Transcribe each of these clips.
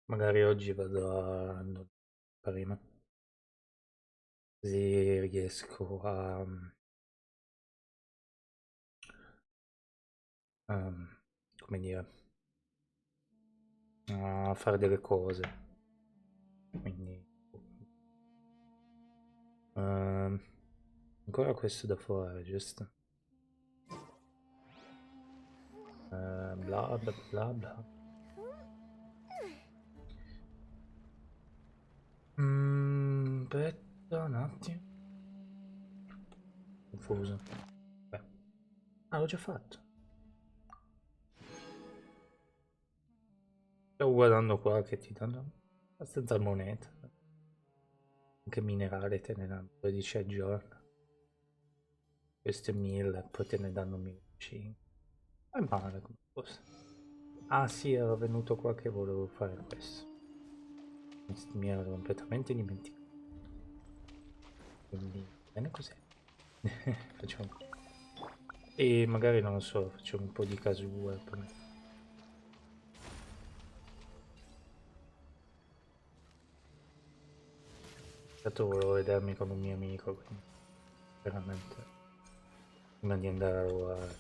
Magari oggi vado a prima, così riesco a, come dire, a fare delle cose. Quindi ehm, ancora questo da fare, giusto? Bla bla bla bla. Aspetta un attimo. Confuso. Beh. Ah, l'ho già fatto. Stavo guardando qua che ti danno abbastanza moneta. Anche minerale te ne danno 12 al giorno. Questo è 1000, poi te ne danno 1500. Non è male come cosa. Ah sì, ero venuto qua che volevo fare questo. Mi ero completamente dimenticato. Quindi, bene cos'è? Facciamo. E magari non lo so, facciamo un po' di casue. Tanto volevo vedermi con un mio amico, quindi veramente. Prima di andare a lavorare.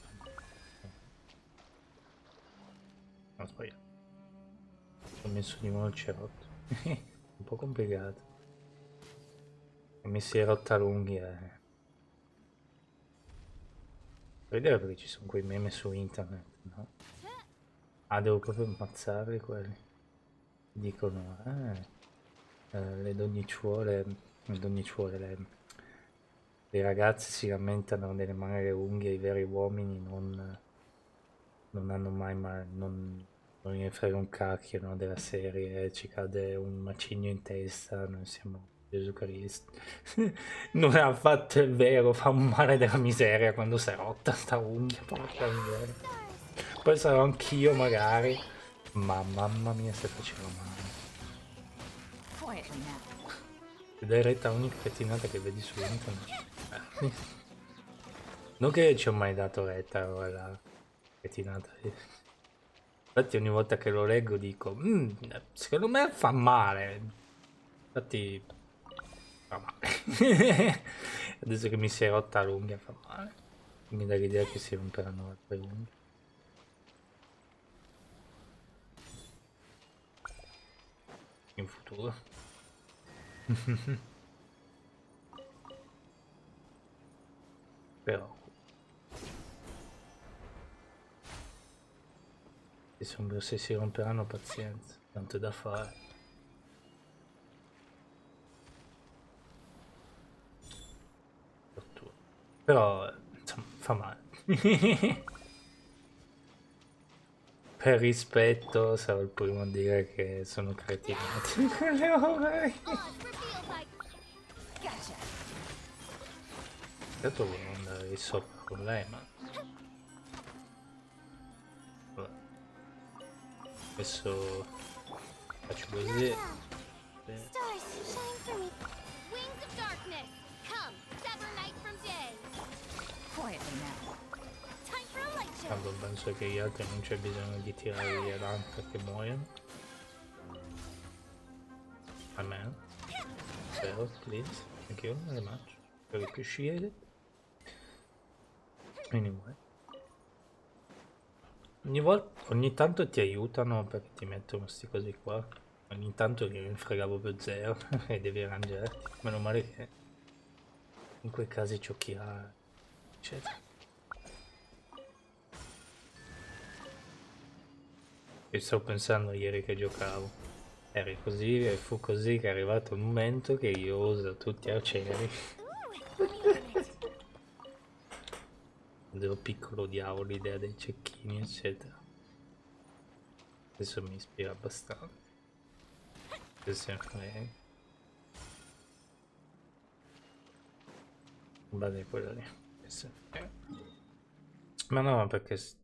Non sbagliato. Ho messo di nuovo il cerotto. Un po' complicato. E mi si è rotta l'unghia. Vedere perché ci sono quei meme su internet, no? Ah, devo proprio ammazzarli quelli. Dicono, le donnicciuole, le ragazze si lamentano delle magre unghie, i veri uomini non hanno mai, non gliene frega un cacchio, no, della serie, ci cade un macigno in testa, noi siamo Gesù Cristo. Non ha fatto il vero, fa un male della miseria quando si è rotta sta unghia, porca miseria. Poi sarò anch'io magari, ma mamma mia se faceva male. Ed è in realtà l'unica pettinata che vedi su internet. Non che ci ho mai dato retta a quella pettinata. Infatti ogni volta che lo leggo dico, secondo me fa male. Infatti fa male. Adesso che mi si è rotta l'unghia fa male. Mi dà l'idea che si romperanno altre unghie in futuro. Però se si romperanno pazienza, tanto è da fare. Tortura. Però insomma fa male. Per rispetto sarò il primo a dire che sono cretinati. Quelle ore. Intanto volevo andare lì sopra con lei, ma vabbè. Adesso faccio così. Beh, tanto penso che gli altri non c'è bisogno di tirare via l'anca perché muoiono. A me. Spero, please. Anch'io me le mangio. Per più scegliere. Anyway. Ogni tanto ti aiutano perché ti mettono questi cosi qua. Ogni tanto io mi fregavo per zero e devi arrangiarti. Meno male che in quei casi c'ho chi ha, eccetera. E stavo pensando ieri che giocavo. Eri così e fu così che è arrivato il momento che io uso tutti arcieri. Quando ero piccolo odiavo l'idea dei cecchini, eccetera. Adesso mi ispira abbastanza. Adesso vale quello lì. Ma no, perché questo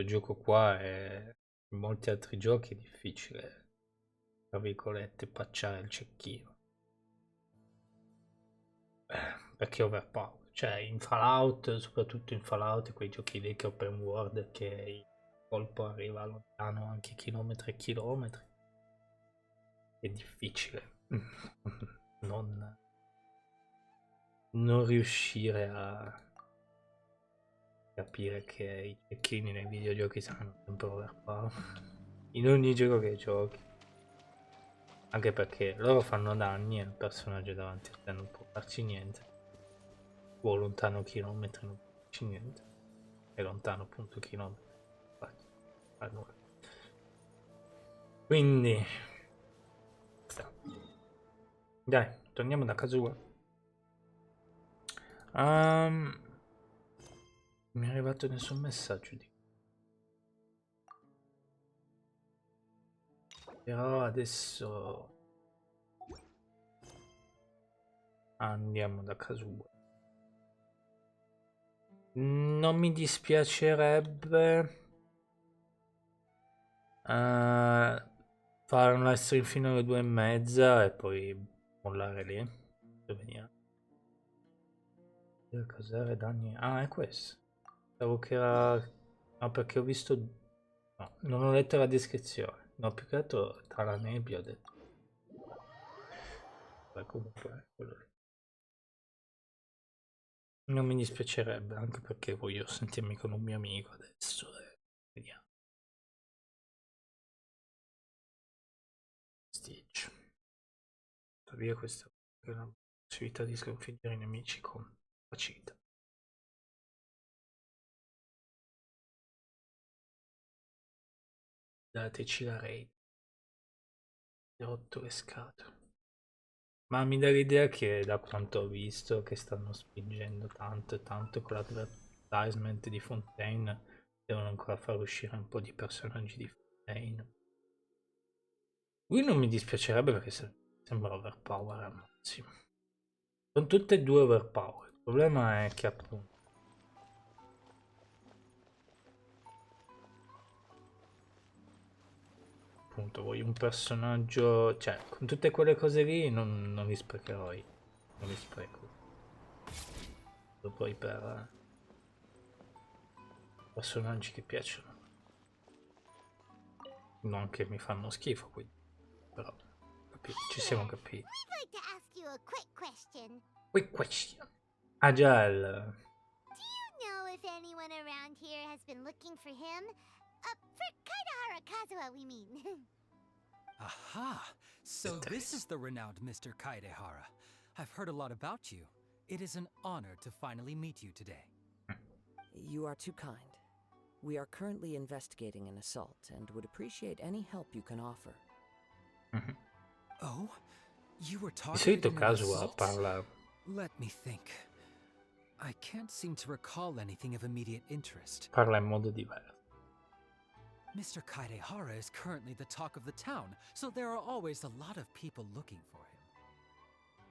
gioco qua è in molti altri giochi è difficile, tra virgolette, pacciare il cecchino. Perché è overpowered. Cioè in Fallout, soprattutto in Fallout, quei giochi lì che open world che colpo arriva lontano anche chilometri e chilometri. È difficile non riuscire a capire che i cecchini nei videogiochi saranno sempre overpower in ogni gioco che giochi, anche perché loro fanno danni e il personaggio davanti a te non può farci niente, o lontano chilometri non può farci niente, e lontano appunto chilometri fa nulla. Quindi dai, torniamo da Kazuha. Mi è arrivato nessun messaggio di... Però adesso andiamo da Kazuha. Non mi dispiacerebbe fare un live stream fino alle 2:30 e poi mollare lì. Vediamo. Cos'era danni? Ah, è questo. Pensavo che era... No, perché ho visto... No, non ho letto la descrizione. No, più che altro tra la nebbia ho detto. Beh, comunque, quello lì. Non mi dispiacerebbe, anche perché voglio sentirmi con un mio amico adesso. Vediamo. Stitch. Tuttavia questa è una possibilità di sconfiggere i nemici con facilità. Dateci la raid. Ho rotto le scatole. Ma mi dà l'idea che, da quanto ho visto, che stanno spingendo tanto e tanto con l'advertisement di Fontaine, devono ancora far uscire un po' di personaggi di Fontaine. Lui non mi dispiacerebbe perché sembra overpower al massimo. Sono tutte e due overpower. Il problema è che appunto voglio un personaggio, cioè con tutte quelle cose lì non li sprecherò io. Non li spreco. Poi per personaggi che piacciono, non che mi fanno schifo, quindi però ci siamo capiti. Quick question. Agile. Do you know if anyone around here has been looking for him? For Kaidahara Kazuha, we mean. Aha! So this is the renowned Mr. Kaidehara. I've heard a lot about you. It is an honor to finally meet you today. You are too kind. We are currently investigating an assault and would appreciate any help you can offer. Oh? You were Di targeted solito in an Kazuha assault? parla. Let me think. I can't seem to recall anything of immediate interest. Parla in modo diverso. Mr. Kaidehara is currently the talk of the town, so there are always a lot of people looking for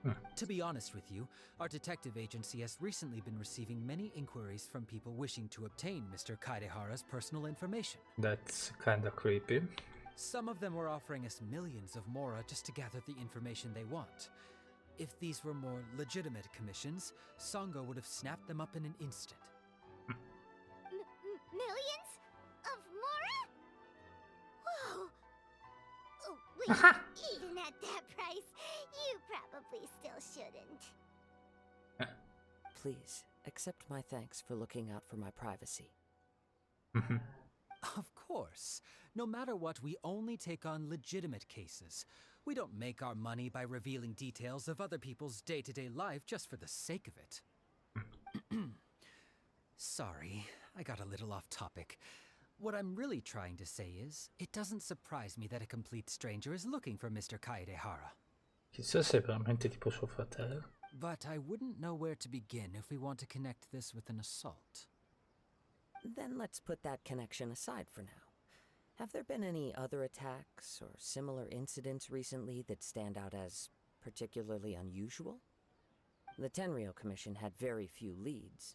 him. To be honest with you, our detective agency has recently been receiving many inquiries from people wishing to obtain Mr. Kaidehara's personal information. That's kinda creepy. Some of them were offering us millions of mora just to gather the information they want. If these were more legitimate commissions, Sango would have snapped them up in an instant. Millions? Of mora? Whoa! Oh, wait, even at that price, you probably still shouldn't. Please, accept my thanks for looking out for my privacy. Of course. No matter what, we only take on legitimate cases. We don't make our money by revealing details of other people's day-to-day life just for the sake of it. Sorry, I got a little off topic. What I'm really trying to say is, it doesn't surprise me that a complete stranger is looking for Mr. Kaedehara. Chissà se è veramente tipo suo fratello. But I wouldn't know where to begin if we want to connect this with an assault. Then let's put that connection aside for now. Have there been any other attacks or similar incidents recently that stand out as particularly unusual? The Tenryou Commission had very few leads.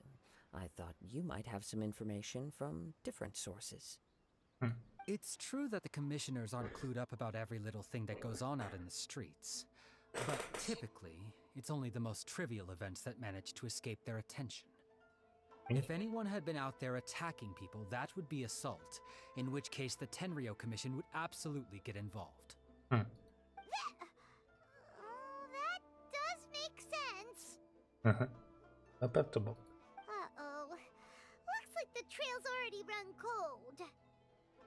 I thought you might have some information from different sources. It's true that the commissioners aren't clued up about every little thing that goes on out in the streets. But typically, it's only the most trivial events that manage to escape their attention. If anyone had been out there attacking people, that would be assault, in which case the Tenryou Commission would absolutely get involved. That does make sense. Aperto bocca. Uh-oh. Looks like the trail's already run cold.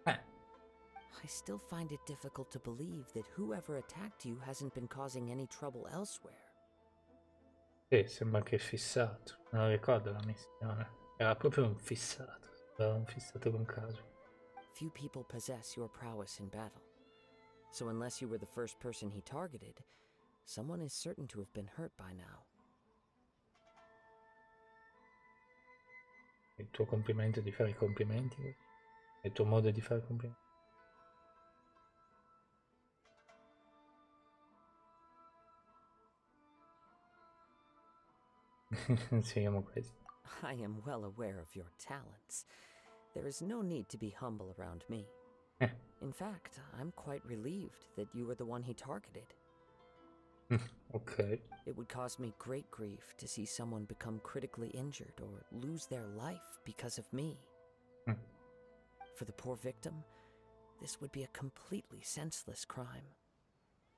I still find it difficult to believe that whoever attacked you hasn't been causing any trouble elsewhere. Sì, sembra che è fissato. Non ricordo la missione. Era proprio un fissato. Era un fissato con caso. Few people possess your prowess in battle. So unless you were the first person he targeted, someone is certain to have been hurt by now. Il tuo complimento di fare i complimenti? È il tuo modo di fare complimenti? Seguiamo questo. I am well aware of your talents. There is no need to be humble around me. In fact, I'm quite relieved that you were the one he targeted. Ok. It would cause me great grief to see someone become critically injured or lose their life because of me. For the poor victim, this would be a completely senseless crime.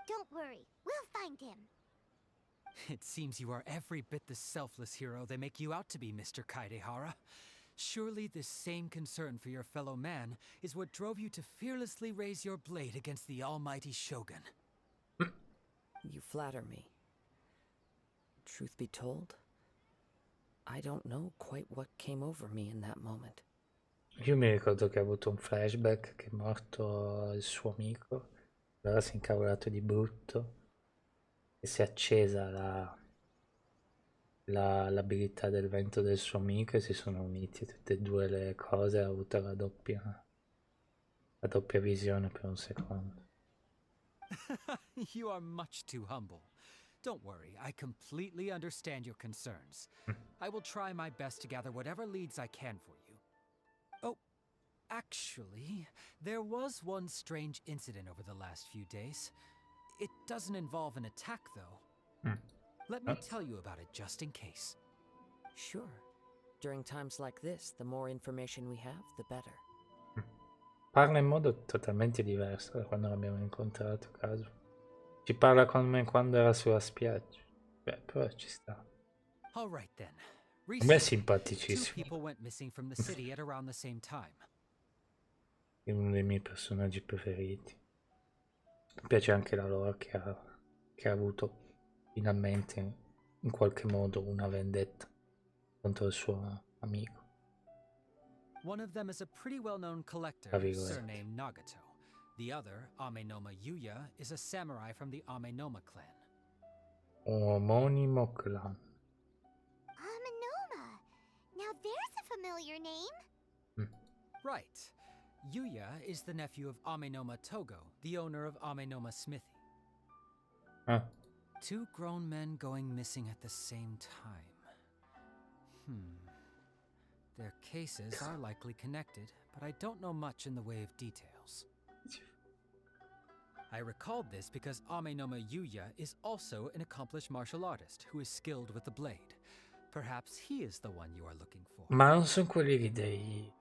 Don't worry, we'll find him. It seems you are every bit the selfless hero they make you out to be, Mr. Kaidehara. Surely this same concern for your fellow man is what drove you to fearlessly raise your blade against the almighty Shogun. You flatter me. Truth be told, I don't know quite what came over me in that moment. Io mi ricordo che ha avuto un flashback che è morto il suo amico, allora si è incavolato di brutto e si è accesa l'abilità del vento del suo amico e si sono uniti tutte e due le cose, ha avuto la doppia visione per un secondo. You are much too humble. Don't worry, I completely understand your concerns. I will try my best to gather whatever leads I can for you. Oh, actually, there was one strange incident over the last few days. It doesn't involve an attack, though. Let me tell you about it just in case. Sure. During times like this, the more information we have, the better. Parla in modo totalmente diverso da quando l'abbiamo incontrato, caso. Ci parla come quando era sulla spiaggia. Beh, però ci sta. All right then. A me è Recently, two simpaticissimo. people went missing from the city at around the same time. È uno dei miei personaggi preferiti. Mi piace anche la lore che ha avuto finalmente in qualche modo una vendetta contro il suo amico. One of them is a pretty well-known collector, Cavigo, surnamed Nagato. The other, Amenoma Yuya, is a samurai from the Amenoma clan. Omonimo clan. Amanoma. Now there's a familiar name. Right. Yuya is the nephew of Amenoma Togo, the owner of Amenoma Smithy. Ah, Two grown men going missing at the same time. Their cases are likely connected, but I don't know much in the way of details. I recalled this because Amenoma Yuya is also an accomplished martial artist who is skilled with the blade. Perhaps he is the one you are looking for. ma non sono quelli lì dei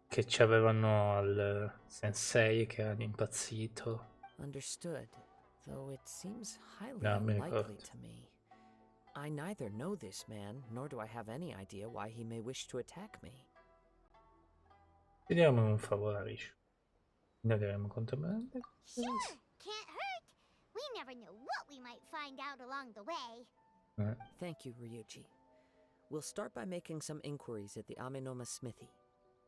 che ci avevano al sensei che era impazzito. Understood, though it seems highly No, mi unlikely ricordo. to me. I neither know this man, nor do I have any idea why he may wish to attack me. Vediamo un favore a Rishu. Indagheremo controbilmente. Sure, can't hurt. We never know what we might find out along the way. Thank you, Ryuji. We'll start by making some inquiries at the Amenoma Smithy.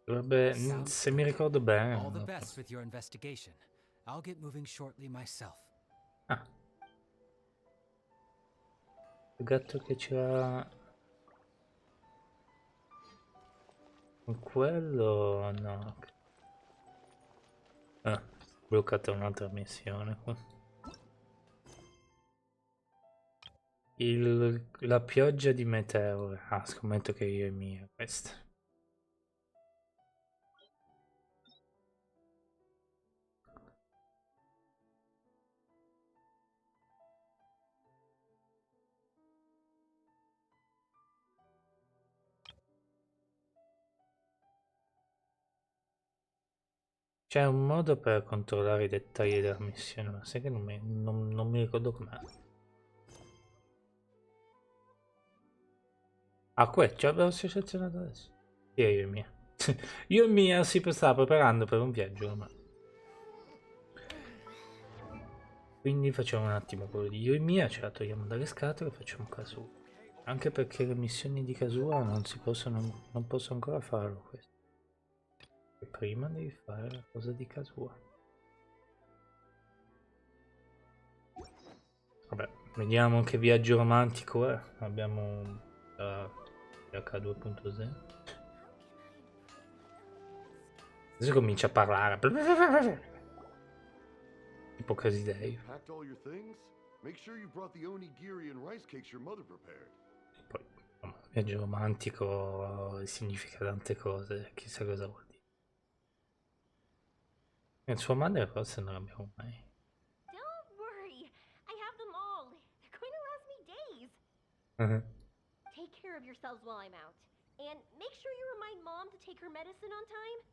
Dovrebbe, Sounds se mi good. ricordo bene. All the best with your investigation. I'll get moving shortly myself. Ah. Il gatto che c'era con quello no. Ah, bloccata un'altra missione qua. La pioggia di meteore. Ah, scommetto che io e mia questa. C'è un modo per controllare i dettagli della missione, ma sai che non mi ricordo com'è. Ah, ci avevo selezionato adesso. Sì, io e Mia. Io e Mia si stava preparando per un viaggio, ma... Quindi facciamo un attimo quello di io e Mia, ce la togliamo dalle scatole e facciamo Kazuha. Anche perché le missioni di Kazuha non posso ancora farlo questo. E prima devi fare la cosa di Kazuha. Vabbè, vediamo che viaggio romantico è. Abbiamo H2.0. Adesso comincia a parlare. Tipo Casidei. Packed all your things? Make sure you brought the onigiri and rice cakes your mother prepared. Poi, insomma, viaggio romantico significa tante cose, chissà cosa vuol dire. E sua madre forse non l'abbiamo mai. Don't worry, I have them all. They're going to last me days. Take care of yourselves while I'm out. And make sure you remind Mom to take her medicine on time.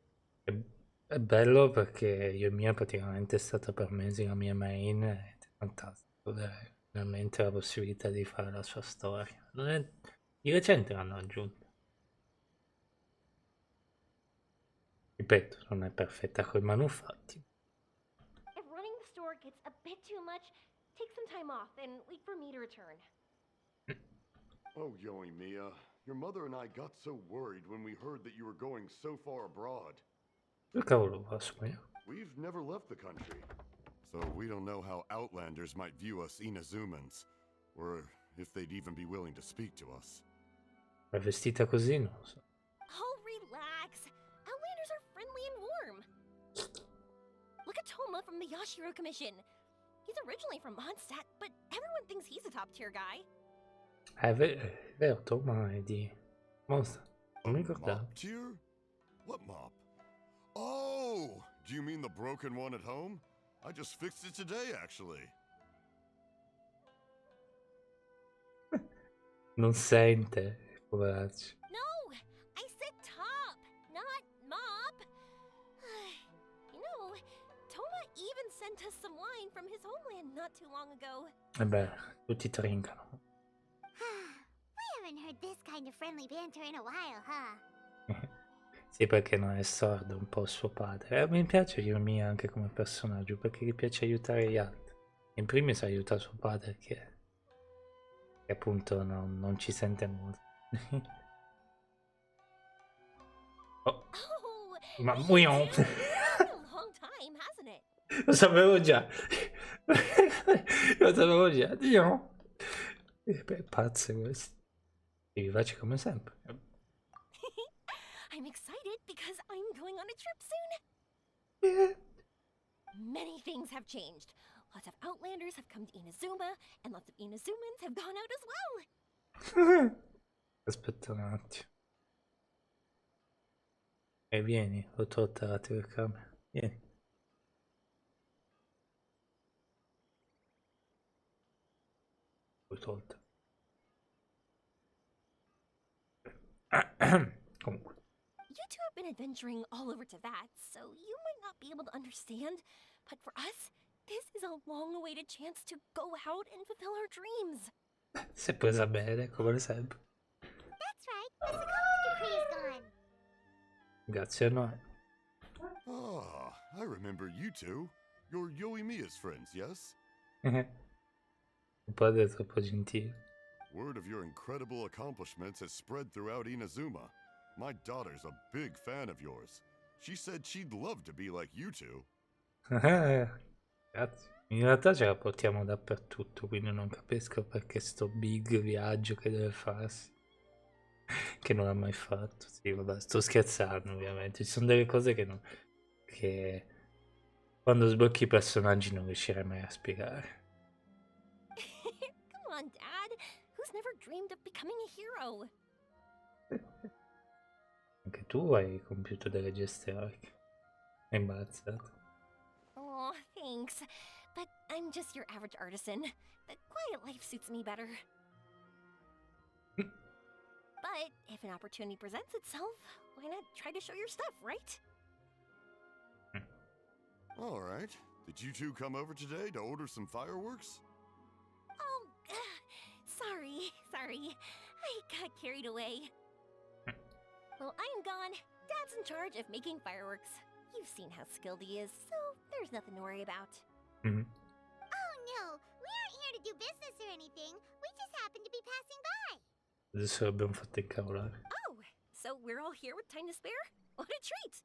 È bello perché io e Mia praticamente è stata per mesi la mia main ed è fantastico avere veramente la possibilità di fare la sua storia. Di recente l'hanno aggiunta. Ripeto, non è perfetta coi manufatti. If running the store gets a bit too much, take some time off and wait for me to return. Oh, Yoey Mia, your mother and I got so worried when we heard that you were going so far abroad. Che cavolo posso io? We've never left the country, so we don't know how Outlanders might view us Inazumans, or if they'd even be willing to speak to us. È vestita così, non lo so. Oh, relax. Outlanders are friendly and warm. Look at Toma from the Yashiro Commission. He's originally from Mondstadt, but everyone thinks he's a top-tier guy. È vero, Toma è di Monster. Non mi ricordavo. Mop tier? What mop? Oh, do you mean the broken one at home? I just fixed it today, actually. Non sente, poveraccio. No, I said top, not mop. You know, Toma even sent us some wine from his homeland not too long ago. E beh, tutti trincano. We haven't heard this kind of friendly banter in a while, huh? Sì, perché non è sordo un po' suo padre. Mi piace Mia anche come personaggio, perché gli piace aiutare gli altri. In primis aiuta suo padre che appunto non ci sente molto. Oh, Oh, ma me muion! too. It's been a long time, hasn't it? Lo sapevo già. Lo sapevo già. Dio. Pazze queste. E vivaci come sempre. I'm excited because I'm going on a trip soon. Yeah. Many things have changed. Lots of Outlanders have come to Inazuma, and lots of Inazumans have gone out as well. Aspetta un attimo. E vieni, ho tolta la telecamera. Vieni. L'ho tolta. Comunque. You two have been adventuring all over to that, so you might not be able to understand, but for us, this is a long-awaited chance to go out and fulfill our dreams. Si è presa bene, come sempre. That's right. The Sakala decree is gone. Grazie a noi. Ah, I remember you two. You're Yoey Mia's friends, yes? Un padre troppo gentile. Word of your incredible accomplishments has spread throughout Inazuma. My daughter's a big fan of yours. She said she'd love to be like you two. Grazie. In realtà ce la portiamo dappertutto, quindi non capisco perché sto big viaggio che deve farsi. Che non ha mai fatto. Sì, vabbè, sto scherzando ovviamente. Ci sono delle cose che quando sblocchi i personaggi non riuscirei mai a spiegare. Come on, Dad. Who's never dreamed of becoming a hero? Anche tu hai compiuto delle geste eroiche. È imbarazzato. Oh, thanks. But I'm just your average artisan. The quiet life suits me better. But if an opportunity presents itself, why not try to show your stuff, right? All right. Did you two come over today to order some fireworks? Oh, sorry. I got carried away. Well, I'm gone. Dad's in charge of making fireworks. You've seen how skilled he is, so there's nothing to worry about. Mhm. Oh no, we aren't here to do business or anything. We just happen to be passing by. Adesso abbiamo fatto incavolare. Oh, so we're all here with time to spare? What a treat!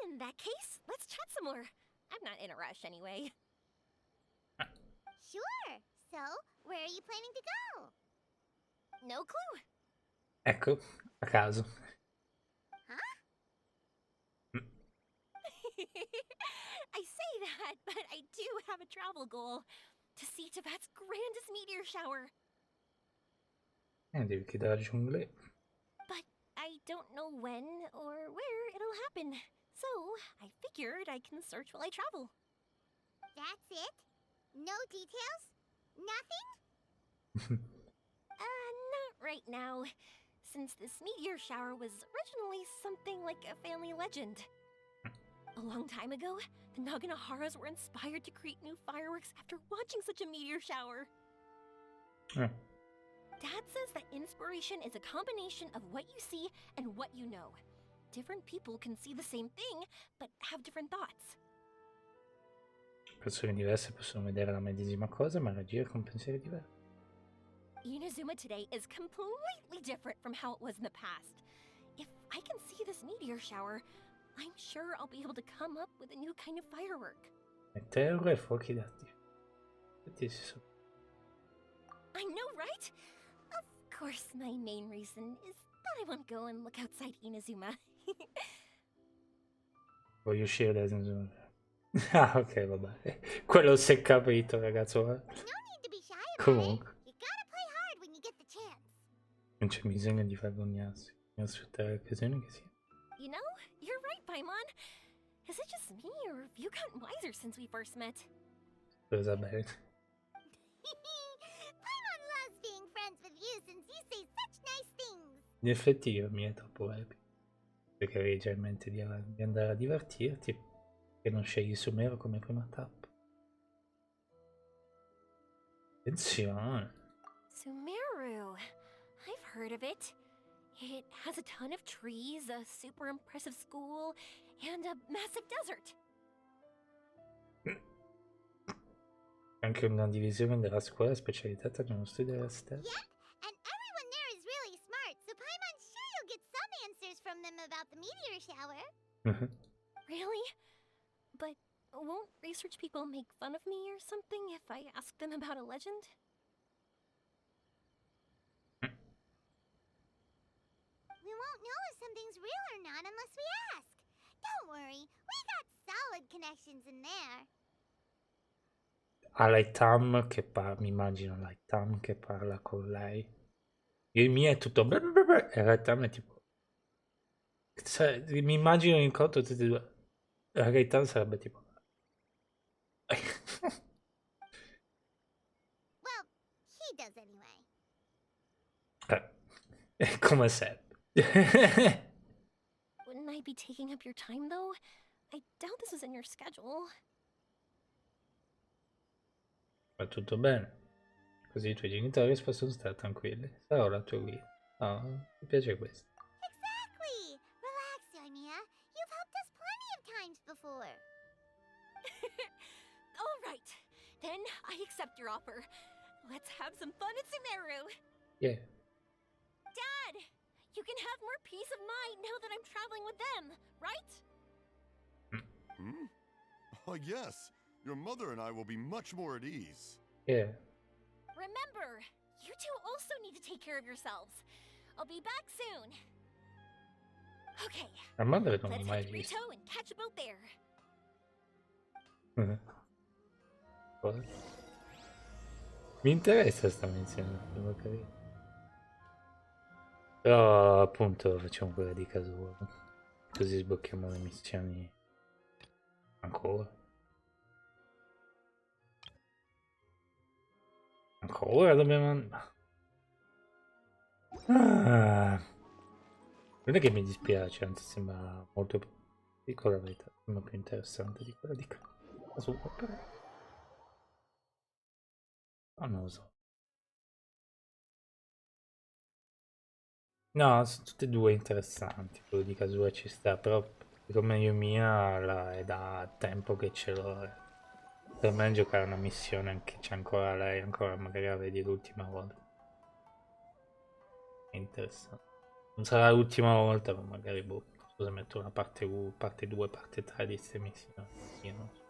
In that case, let's chat some more. I'm not in a rush anyway. Sure. So, where are you planning to go? No clue. Ecco, a caso. I say that, but I do have a travel goal. To see Tibet's grandest meteor shower. Devi chiedere a giungle. But I don't know when or where it'll happen. So, I figured I can search while I travel. That's it? No details? Nothing? Not right now. Since this meteor shower was originally something like a family legend. A long time ago, the Naganaharas were inspired to create new fireworks after watching such a meteor shower. Dad says that inspiration is a combination of what you see and what you know. Different people can see the same thing, but have different thoughts. Persone diverse possono vedere la medesima cosa, ma reagire con pensieri diversi. Inazuma today is completely different from how it was in the past. If I can see this meteor shower, I'm sure I'll be able to come up with a new kind of firework. Meteoro e fuochi d'artificio. I know, right? Of course, my main reason is that I want to go and look outside Inazuma. Voglio uscire da Inazuma. Ah, ok, vabbè. Quello si è capito, ragazzo. No need to be shy about Comunque. it. You gotta play hard when you get the chance. Non c'è bisogno di vergognarsi. Bisogna sfruttare l'occasione che sia. You know, you're right, Paimon. Is it just me, or have you gotten wiser since we first met? Cosa bene. Paimon loves being friends with you since you say such nice things. In effetti io mi è troppo epico. Perché avevi già in mente di andare a divertirti e non scegli Sumero come prima tappa. Attenzione. Sumeru. I've heard of it. It has a ton of trees, a super impressive school, and a massive desert. Anche una divisione della scuola specializzata nello studio della stella. Yep, and everyone there is really smart, so Paimon's sure you'll get some answers from them about the meteor shower. Really? But won't research people make fun of me or something if I ask them about a legend? We won't know if something's real or not unless we ask. Don't worry, we got solid connections in there. Ha l'Aitam che parla, mi immagino l'Aitam che parla con lei. Il mio è tutto e l'Aitam è tipo... mi immagino in conto tutti e due. L'Aitam sarebbe tipo... Well, he does anyway. È come sempre. Wouldn't I be taking up your time, though? I doubt this was in your schedule. Va tutto bene. Così i tuoi genitori possono stare tranquilli. Sarò la tua guida. No, mi piace questo. Exactly! Relax, Yoimiya. You've helped us plenty of times before. All right, then I accept your offer. Let's have some fun at Sumeru. Yeah. Dad, you can have more peace of mind now that I'm traveling with them, right? Hmm? Oh, yes. Your mother and I will be much more at ease. Yeah. Remember, you two also need to take care of yourselves. I'll be back soon. Okay, La madre non l'ho let's mai head to vista. Rito and catch a boat there. Cosa? Mi interessa sta missione, devo capire. Però appunto facciamo quella di Kazuo. Così sblocchiamo le missioni ancora. Ancora dobbiamo andare. Non è che mi dispiace, anzi sembra molto Dico la verità, è più interessante di quella di Kazuha, però. Ma non lo so. No, sono tutte e due interessanti, quello di Kazuha ci sta, però come io mia è da tempo che ce l'ho. Per me giocare una missione anche c'è ancora lei, ancora magari la vedi l'ultima volta. È interessante. Non sarà l'ultima volta, ma magari boh, non so se metto una parte 1, parte 2, parte 3 di queste missioni. Io non so.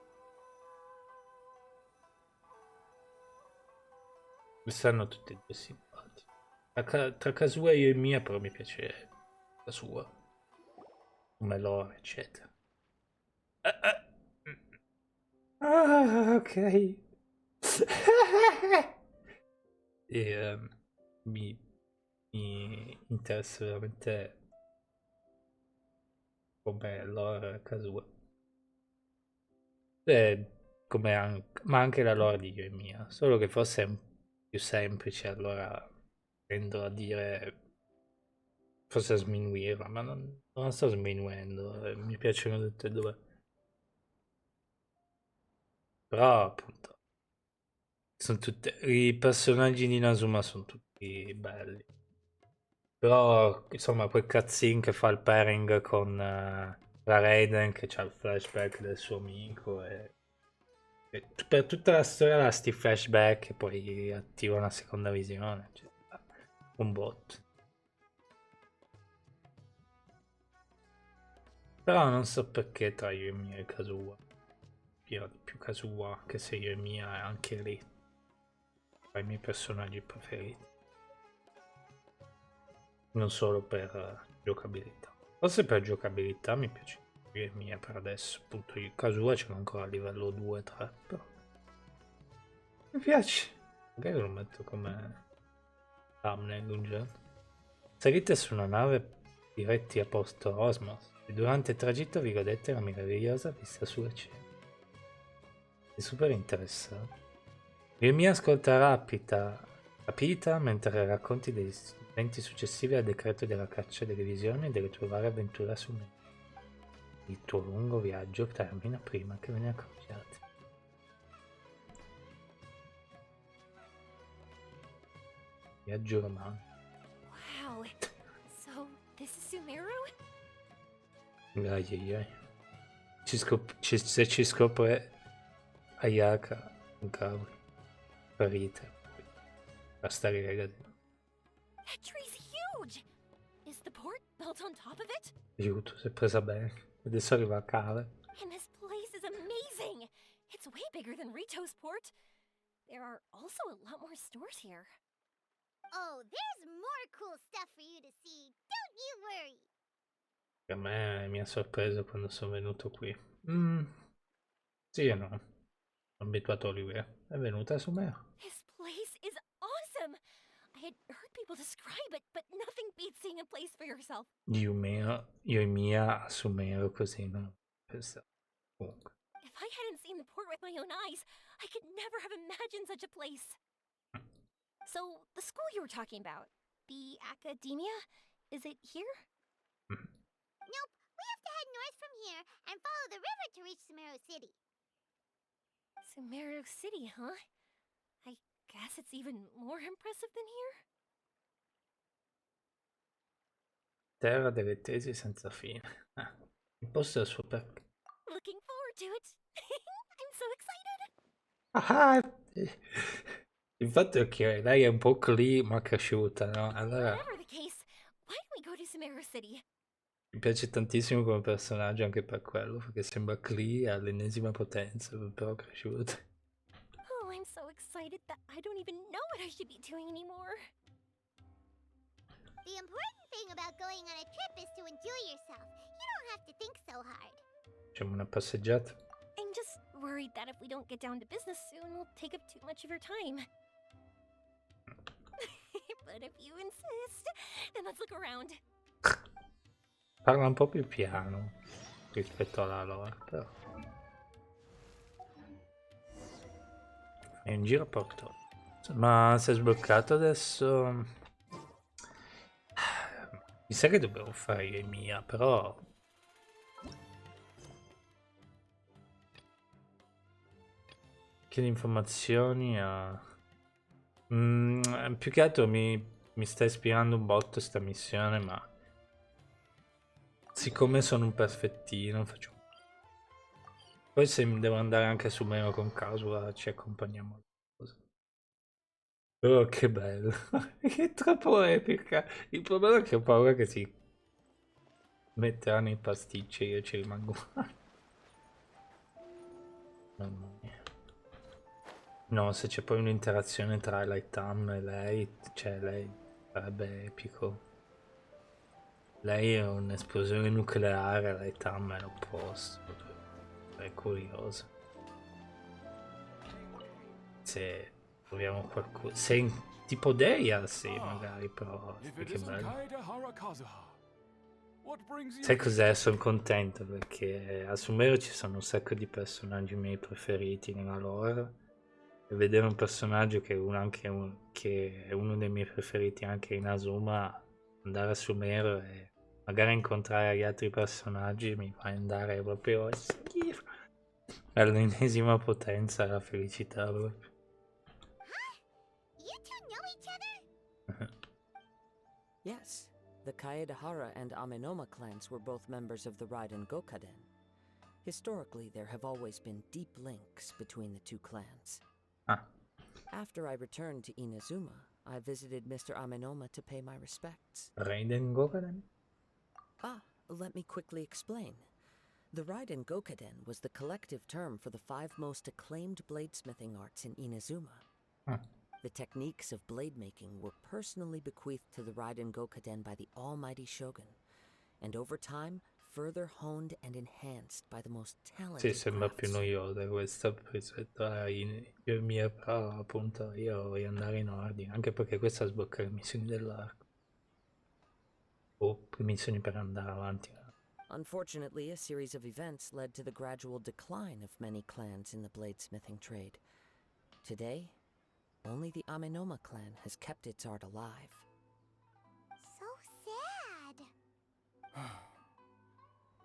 Quest'anno tutte e due simpatici. Tra Kazuha io e Mia però mi piace Kazuha. Come lore, eccetera. Ah, ok. E mi, mi interessa veramente come lore Kazuha. Ma anche la lore di io e Mia. Solo che forse è più semplice, allora tendo a dire forse a sminuirla, ma non la sto sminuendo, mi piacciono tutte e due. Però appunto i personaggi di Inazuma sono tutti belli. Però insomma quel cutscene che fa il pairing con la Raiden che ha il flashback del suo amico e per tutta la storia ha sti flashback e poi attiva una seconda visione. Cioè, un bot. Però non so perché tra io e Mia e Kazuha. Più Kazuha, che se io e Mia è anche lì. Tra i miei personaggi preferiti. Non solo per giocabilità. Forse per giocabilità mi piace più io e Mia per adesso. Appunto io Kazuha ce l'ho ancora a livello 2-3. Però mi piace. Magari lo metto come thumbnail un giorno. Salite su una nave diretti a Porto Osmos e durante il tragitto vi godete la meravigliosa vista sulla cielo. È super interessante. Il mio ascolta rapita mentre racconti degli eventi successivi al decreto della caccia delle visioni e delle tue varie avventure su me. Il tuo lungo viaggio termina prima che ve ne accorgiate. Viaggio romantico. Wow. So, this is Sumeru? Ai ai ai. Se ci scopre Ayaka, un cavolo. Sparite. Basta ragazzi. That tree's huge! Is the port built on top of it? Aiuto, si è presa bene. Adesso arriva a cave. And this place is amazing! It's way bigger than Rito's port. There are also a lot more stores here. Oh, there's more cool stuff for you to see. Don't you worry. A me mi ha sorpreso quando sono venuto qui. Sì e no. Sono abituato a lui. È venuta su me. This place is awesome! I had heard people describe it, but nothing beats seeing a place for yourself. Io e Mia a Sumero così non pensavo. Comunque. If I hadn't seen the port with my own eyes, I could never have imagined such a place. So, the school you were talking about, the academia, is it here? Nope, we have to head north from here and follow the river to reach Sumeru City. Sumeru City, huh? I guess it's even more impressive than here? Terra delle tesi senza fine. Il posto è il suo perché. Looking forward to it. I'm so excited. Ah! Il fatto è che lei è un po' clì ma cresciuta, no? Allora Whatever the case, why don't we go to Sumeru City? mi piace tantissimo come personaggio anche per quello, perché sembra Clee all'ennesima potenza, però cresciuta. Oh, I'm so excited that I don't even know what I should be doing anymore. The important thing about going on a trip is to enjoy yourself. You don't have to think so hard. Facciamo una passeggiata. I'm just worried that if we don't get down to business soon, we'll take up too much of your time. But if you insist, then let's look around. Parla un po' più piano rispetto alla lore, però. È un giro porto. Ma si è sbloccato adesso. Mi sa che dovevo fare io e Mia, però Chiedi informazioni a... più che altro mi sta ispirando un botto sta missione, ma siccome sono un perfettino faccio... Poi se devo andare anche su Mero con Casual ci accompagniamo. Oh, che bello! È troppo epica! Il problema è che ho paura che si metteranno i pasticci e io ci rimango male. Mamma mia. No, se c'è poi un'interazione tra Lightam e lei, cioè lei sarebbe epico. Lei è un'esplosione nucleare, Lightam è l'opposto. È curioso. Se troviamo qualcuno... Se tipo Deia, sì, magari, però... Che bello. Sai cos'è? Sono contento perché a Sumero ci sono un sacco di personaggi miei preferiti nella lore. E vedere un personaggio che che è uno dei miei preferiti anche in Azuma, andare a Sumero e magari incontrare gli altri personaggi mi fa andare proprio all'ennesima potenza, la felicità proprio. You two know each other? Yes, the Kaedahara and Amenoma clans were both members of the Raiden Gokaden. Historically, there have always been deep links between the two clans. Ah. After I returned to Inazuma, I visited Mr. Amenoma to pay my respects. Raiden Gokaden? Ah, let me quickly explain. The Raiden Gokaden was the collective term for the 5 most acclaimed bladesmithing arts in Inazuma. The techniques of blade making were personally bequeathed to the Raiden Gokaden by the almighty Shogun, and over time, further honed and enhanced by the most talented Sì, sembra più craftsmen. noiosa questa rispetto io mia però appunto io voglio andare in ordine, anche perché questa sblocca le missioni dell'arco. O missioni per andare avanti. Unfortunately, a series of events led to the gradual decline of many clans in the bladesmithing trade. Today, only the Amenoma clan has kept its art alive. So sad.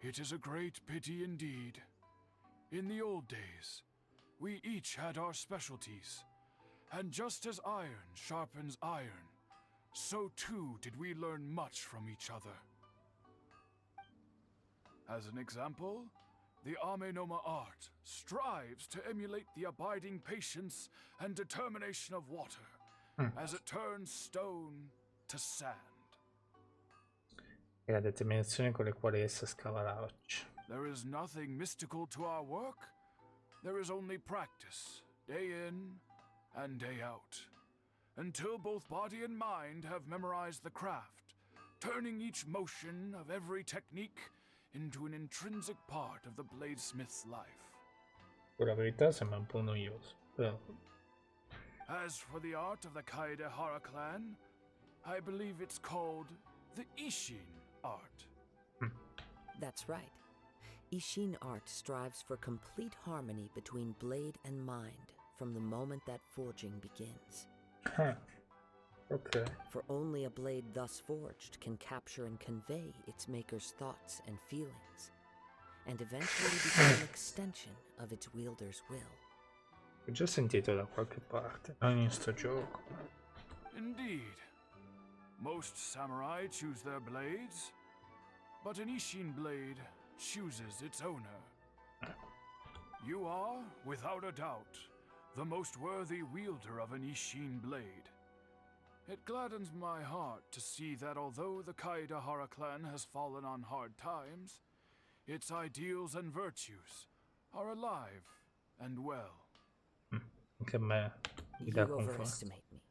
It is a great pity indeed. In the old days, we each had our specialties, and just as iron sharpens iron, so too did we learn much from each other. As an example, the Amenoma art strives to emulate the abiding patience and determination of water as it turns stone to sand. E la determinazione con le quali essa scava la roccia. There is nothing mystical to our work. There is only practice, day in and day out, until both body and mind have memorized the craft, turning each motion of every technique into an intrinsic part of the bladesmith's life. La verità sembra un po' noioso, però... As for the art of the Kaedehara clan, I believe it's called the Ishin art. That's right. Ishin art strives for complete harmony between blade and mind from the moment that forging begins. Okay. For only a blade thus forged can capture and convey its maker's thoughts and feelings, and eventually become an extension of its wielder's will. Ho già sentito da qualche parte, non in sto gioco. Indeed. Most samurai choose their blades, but an Ishin blade chooses its owner. You are, without a doubt, the most worthy wielder of an Ishin blade. It gladdens my heart to see that although the Kaedehara clan has fallen on hard times, its ideals and virtues are alive and well. Anche a me mi You dà conforto. overestimate me.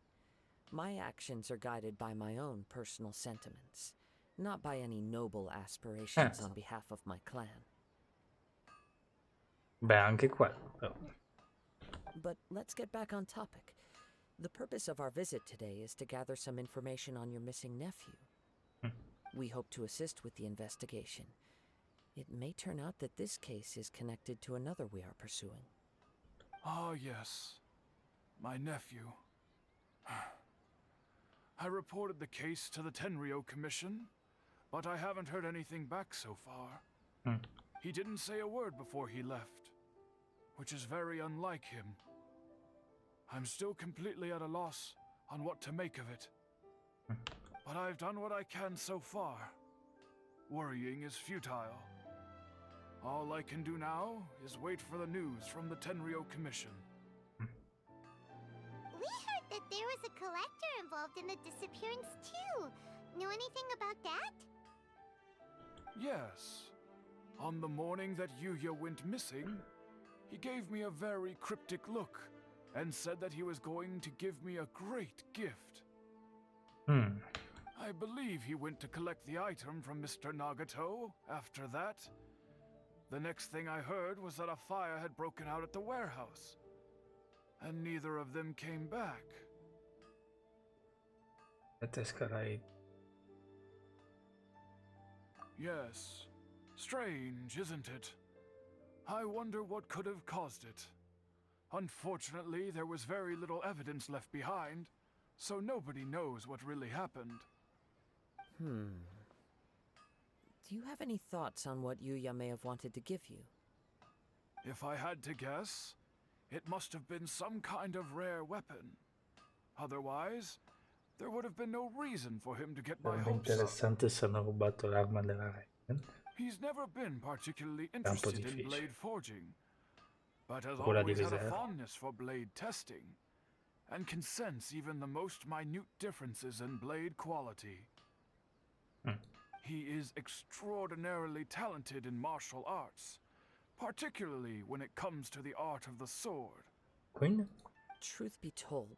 My actions are guided by my own personal sentiments, not by any noble aspirations on behalf of my clan. Beh, anche quello, però. But let's get back on topic. The purpose of our visit today is to gather some information on your missing nephew. We hope to assist with the investigation. It may turn out that this case is connected to another we are pursuing. Ah, yes. My nephew. I reported the case to the Tenryo Commission, but I haven't heard anything back so far. Mm. He didn't say a word before he left, which is very unlike him. I'm still completely at a loss on what to make of it. But I've done what I can so far. Worrying is futile. All I can do now is wait for the news from the Tenryo Commission. We heard that there was a collector involved in the disappearance too. Know anything about that? Yes. On the morning that Yuya went missing, he gave me a very cryptic look and said that he was going to give me a great gift. I believe he went to collect the item from Mr. Nagato after that. The next thing I heard was that a fire had broken out at the warehouse, and neither of them came back. That escalate. Yes. Strange, isn't it? I wonder what could have caused it. Unfortunately, there was very little evidence left behind, so nobody knows what really happened. Do you have any thoughts on what Yuya may have wanted to give you? If I had to guess, it must have been some kind of rare weapon. Otherwise, there would have been no reason for him to get my Sarebbe hopes up. interessante se hanno rubato l'arma della Raven. He's never been particularly un po' interested in difficile. blade forging, but has Quella di always had a riserva. fondness for blade testing, and can sense even the most minute differences in blade quality. He is extraordinarily talented in martial arts, particularly when it comes to the art of the sword. Quindi? Truth be told,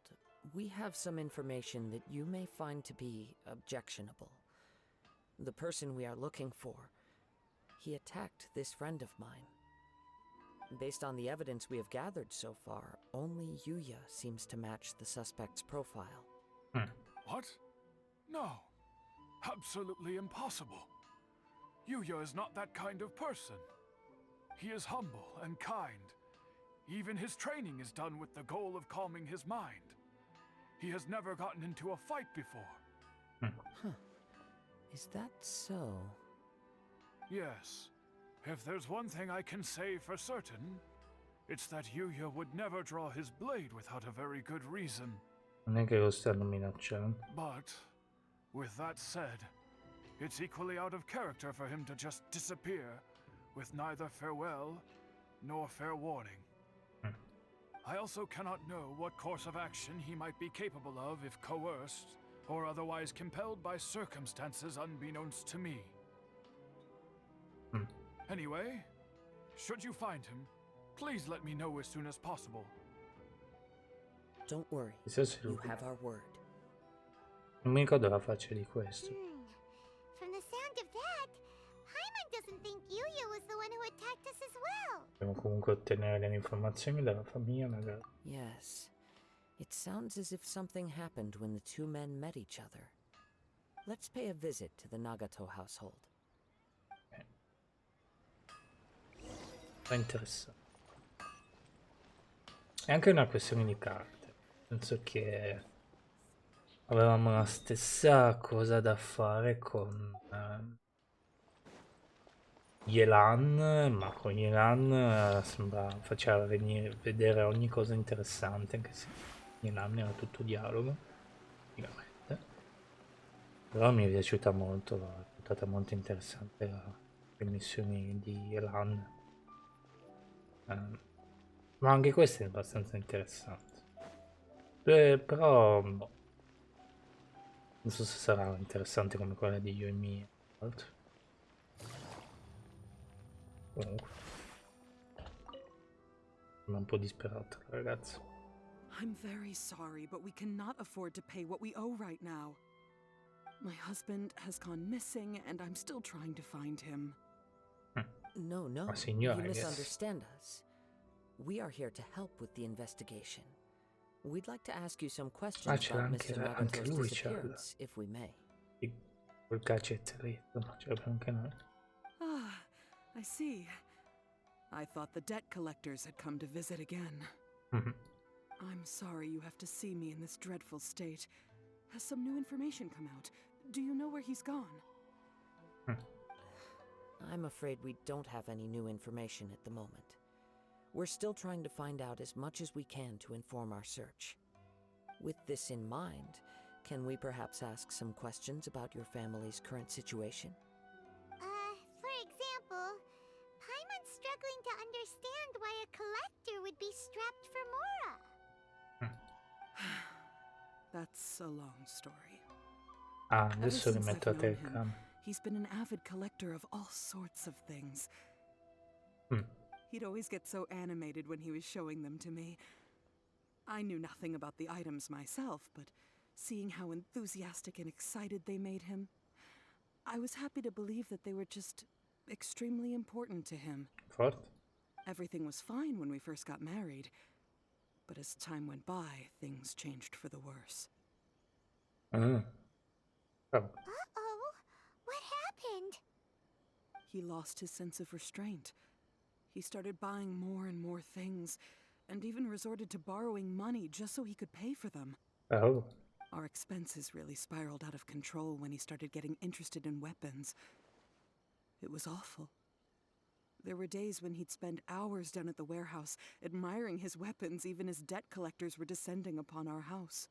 we have some information that you may find to be objectionable. The person we are looking for, he attacked this friend of mine. Based on the evidence we have gathered so far, only Yuya seems to match the suspect's profile. What? No. Absolutely impossible. Yuya is not that kind of person. He is humble and kind. Even his training is done with the goal of calming his mind. He has never gotten into a fight before. Is that so? Yes. If there's one thing I can say for certain, it's that Yuya would never draw his blade without a very good reason. Non è che lo stanno minacciando. But, with that said, it's equally out of character for him to just disappear with neither farewell nor fair warning. I also cannot know what course of action he might be capable of if coerced or otherwise compelled by circumstances unbeknownst to me. Anyway, should you find him, please let me know as soon as possible. Don't worry, Chissà se you lui. have our word. Non mi ricordo la faccia di questo. From the sound of that, Paimon doesn't think Yuya was the one who attacked us as well. Dobbiamo comunque ottenere delle informazioni dalla famiglia, magari. Yes. It sounds as if something happened when the two men met each other. Let's pay a visit to the Nagato household. È interessante. È anche una questione di carte. Penso che avevamo la stessa cosa da fare con Yelan, ma con Yelan faceva vedere ogni cosa interessante, anche se Yelan era tutto dialogo, praticamente. Però mi è piaciuta molto, è stata molto interessante le missioni di Yelan. Ma anche questo è abbastanza interessante. Però boh, non so se sarà interessante come quella di Yoimi. Comunque, sono un po' disperato, ragazzi. I'm very sorry, but we cannot afford to pay what we owe right now. My husband has gone missing, and I'm still trying to find him. No, Ma signora, you I guess. misunderstand us. We are here to help with the investigation. We'd like to ask you some questions c'è about anche Mr. anche Nagato's lui c'ha disappearance, if we may. quel calcetteretto, ce l'abbiamo anche noi. Ah, I see. I thought the debt collectors had come to visit again. I'm sorry you have to see me in this dreadful state. Has some new information come out? Do you know where he's gone? I'm afraid we don't have any new information at the moment. We're still trying to find out as much as we can to inform our search. With this in mind, can we perhaps ask some questions about your family's current situation? For example, Paimon's struggling to understand why a collector would be strapped for Mora. That's a long story. Ah, Ever adesso since rimetto I've a te known il him, cam. he's been an avid collector of all sorts of things. Mm. He'd always get so animated when he was showing them to me. I knew nothing about the items myself, but seeing how enthusiastic and excited they made him, I was happy to believe that they were just extremely important to him. Forte? Everything was fine when we first got married, but as time went by, things changed for the worse. Mm. Oh, Uh-oh, what happened? He lost his sense of restraint. He started buying more and more things, and even resorted to borrowing money just so he could pay for them. oh. Our expenses really spiraled out of control when he started getting interested in weapons. It was awful. There were days when he'd spend hours down at the warehouse, admiring his weapons even as debt collectors were descending upon our house.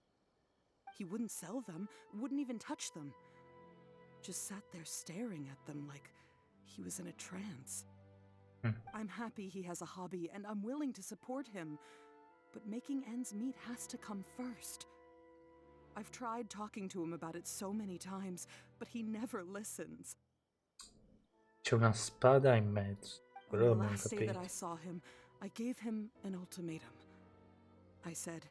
He wouldn't sell them, wouldn't even touch them. Just sat there staring at them like he was in a trance. I'm happy he has a hobby, and I'm willing to support him. But making ends meet has to come first. I've tried talking to him about it so many times, but he never listens. C'è una spada in mezzo. On Quello the non ho last day that I capito. saw him, I gave him an ultimatum. I said,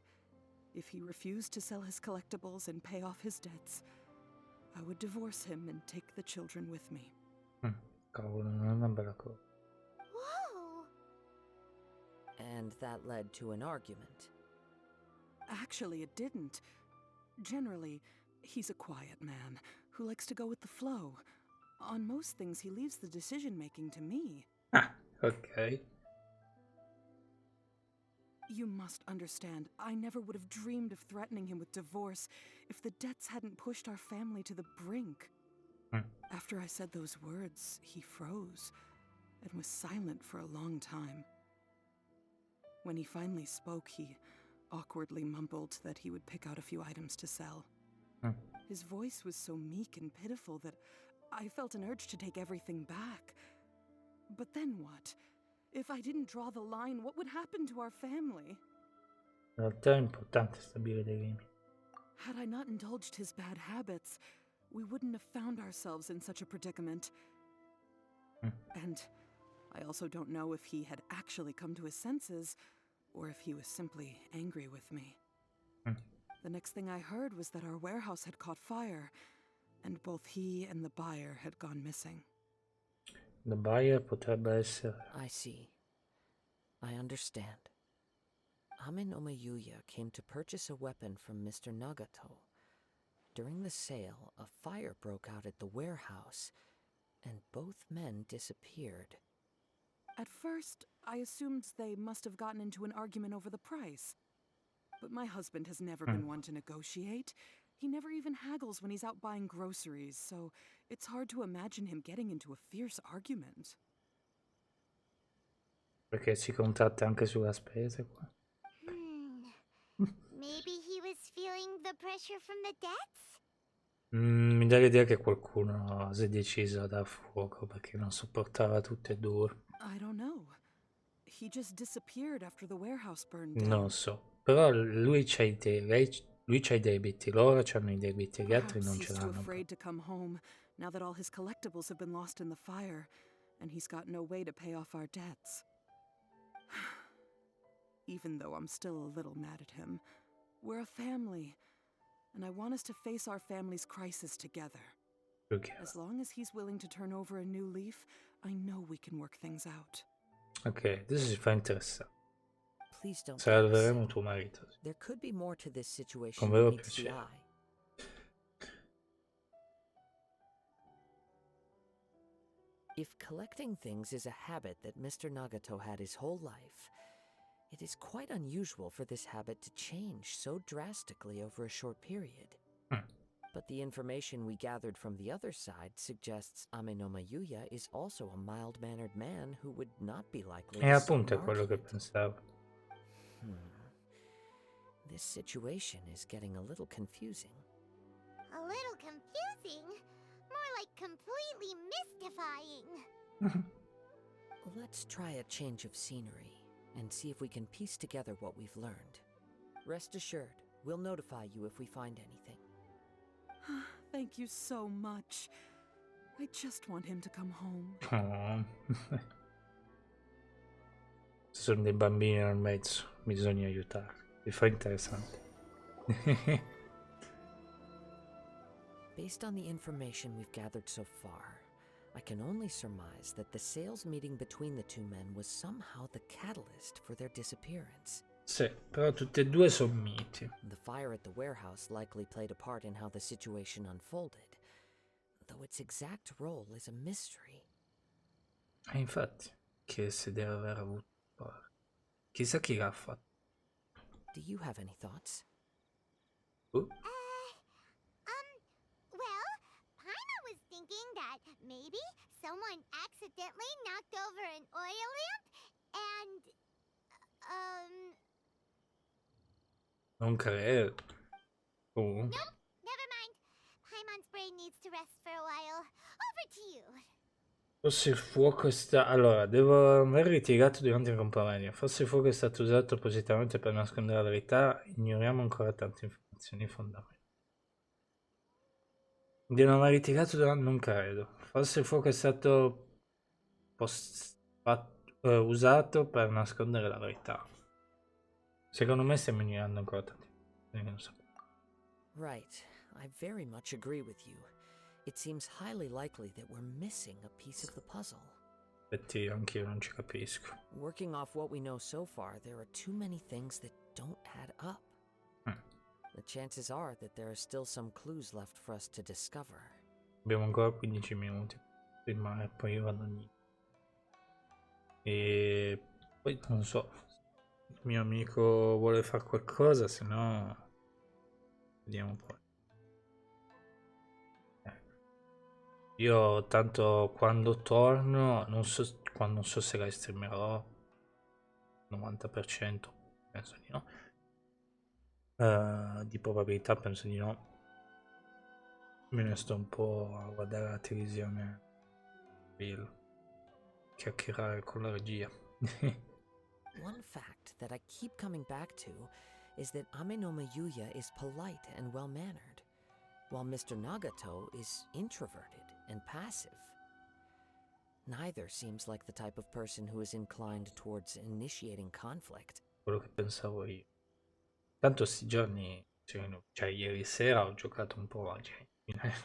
if he refused to sell his collectibles and pay off his debts, I would divorce him and take the children with me. Cavolo, non è una bella cosa. Whoa! And that led to an argument. Actually, it didn't. Generally, he's a quiet man who likes to go with the flow. On most things, he leaves the decision-making to me. Ah, ok. You must understand, I never would have dreamed of threatening him with divorce if the debts hadn't pushed our family to the brink. After I said those words, he froze and was silent for a long time. When he finally spoke, he awkwardly mumbled that he would pick out a few items to sell. His voice was so meek and pitiful that I felt an urge to take everything back. But then what? If I didn't draw the line, what would happen to our family? In realtà è importante stabilire dei limiti. Had I not indulged his bad habits, we wouldn't have found ourselves in such a predicament. And I also don't know if he had actually come to his senses, or if he was simply angry with me. The next thing I heard was that our warehouse had caught fire, and both he and the buyer had gone missing. The buyer potrebbe essere... I see. I understand. Amin Omayuya came to purchase a weapon from Mr. Nagato. During the sale, a fire broke out at the warehouse, and both men disappeared. At first, I assumed they must have gotten into an argument over the price. But my husband has never been one to negotiate. He never even haggles when he's out buying groceries, so it's hard to imagine him getting into a fierce argument. Perché si contratta anche sulla spesa qua. Maybe he was feeling the pressure from the debts? Mi dà l'idea che qualcuno si è deciso a dar fuoco perché non sopportava tutte e due. I don't know. He just disappeared after the warehouse burned down. Non so. Però lui c'ha i lui c'ha i debiti, loro c'hanno i debiti, gli altri Perhaps non he's ce too l'hanno. afraid to come home now that all his collectibles have been lost in the fire, and he's got no way to pay off our debts. Even though I'm still a little mad at him, we're a family, and I want us to face our family's crisis together. Ok, As long as he's willing to turn over a new leaf, I know we can work things out. ok, adesso si fa interessante. Please don't get Salveremo upset. tuo marito. There could be more to this Con situation vero than meets the piacere. eye. If collecting things is a habit that Mr. Nagato had his whole life, it is quite unusual for this habit to change so drastically over a short period. But the information we gathered from the other side suggests Amenoma Yuya is also a mild-mannered man who would not be likely E to appunto è start quello che argument. pensavo. This situation is getting a little confusing. A little confusing? More like completely mystifying. Let's try a change of scenery and see if we can piece together what we've learned. Rest assured, we'll notify you if we find anything. Thank you so much. I just want him to come home. Oh. Ci sono dei bambini nel mezzo, bisogna aiutarli. Mi fa interessante. Based on the information we've gathered so far, I can only surmise that the sales meeting between the two men was somehow the catalyst for their disappearance. Sì, però tutti e due sono miti. The fire at the warehouse likely played a part in how the situation unfolded, though its exact role is a mystery. E infatti, che si deve aver avuto. Chissà chi l'ha fatto. Do you have any thoughts? Well, Paima was thinking that maybe someone accidentally knocked over an oil lamp and, Non credo. Nope, never mind. Paimon's brain needs to rest for a while. Over to you. Forse il fuoco sta... Allora, devo aver ritirato durante il compromedio. Forse il fuoco è stato usato appositamente per nascondere la verità. Ignoriamo ancora tante informazioni fondamentali. Di non aver ritirato durante... Non credo. Forse il fuoco è stato usato per nascondere la verità. Secondo me stiamo ignorando ancora tante informazioni che non sappiamo. Right, I very much agree with you. It seems highly likely that we're missing a piece of the puzzle. Infatti anch'io non ci capisco. Working off what we know so far, there are too many things that don't add up. The chances are that there are still some clues left for us to discover. Abbiamo ancora 15 minuti prima e poi io vado lì. E poi non so, il mio amico vuole fare qualcosa, se no vediamo poi. Io tanto quando torno, non so se la streamerò, 90% penso di no. Di probabilità penso di no. Me ne sto un po' a guardare la televisione, chiacchierare con la regia. One fact that I keep coming back to is that Amenoma Yuya is polite and well-mannered, while Mr. Nagato is introverted and passive. Neither seems like the type of person who is inclined towards initiating conflict. Quello che pensavo io. Tanto sti giorni, cioè ieri sera ho giocato un po' a Genshin.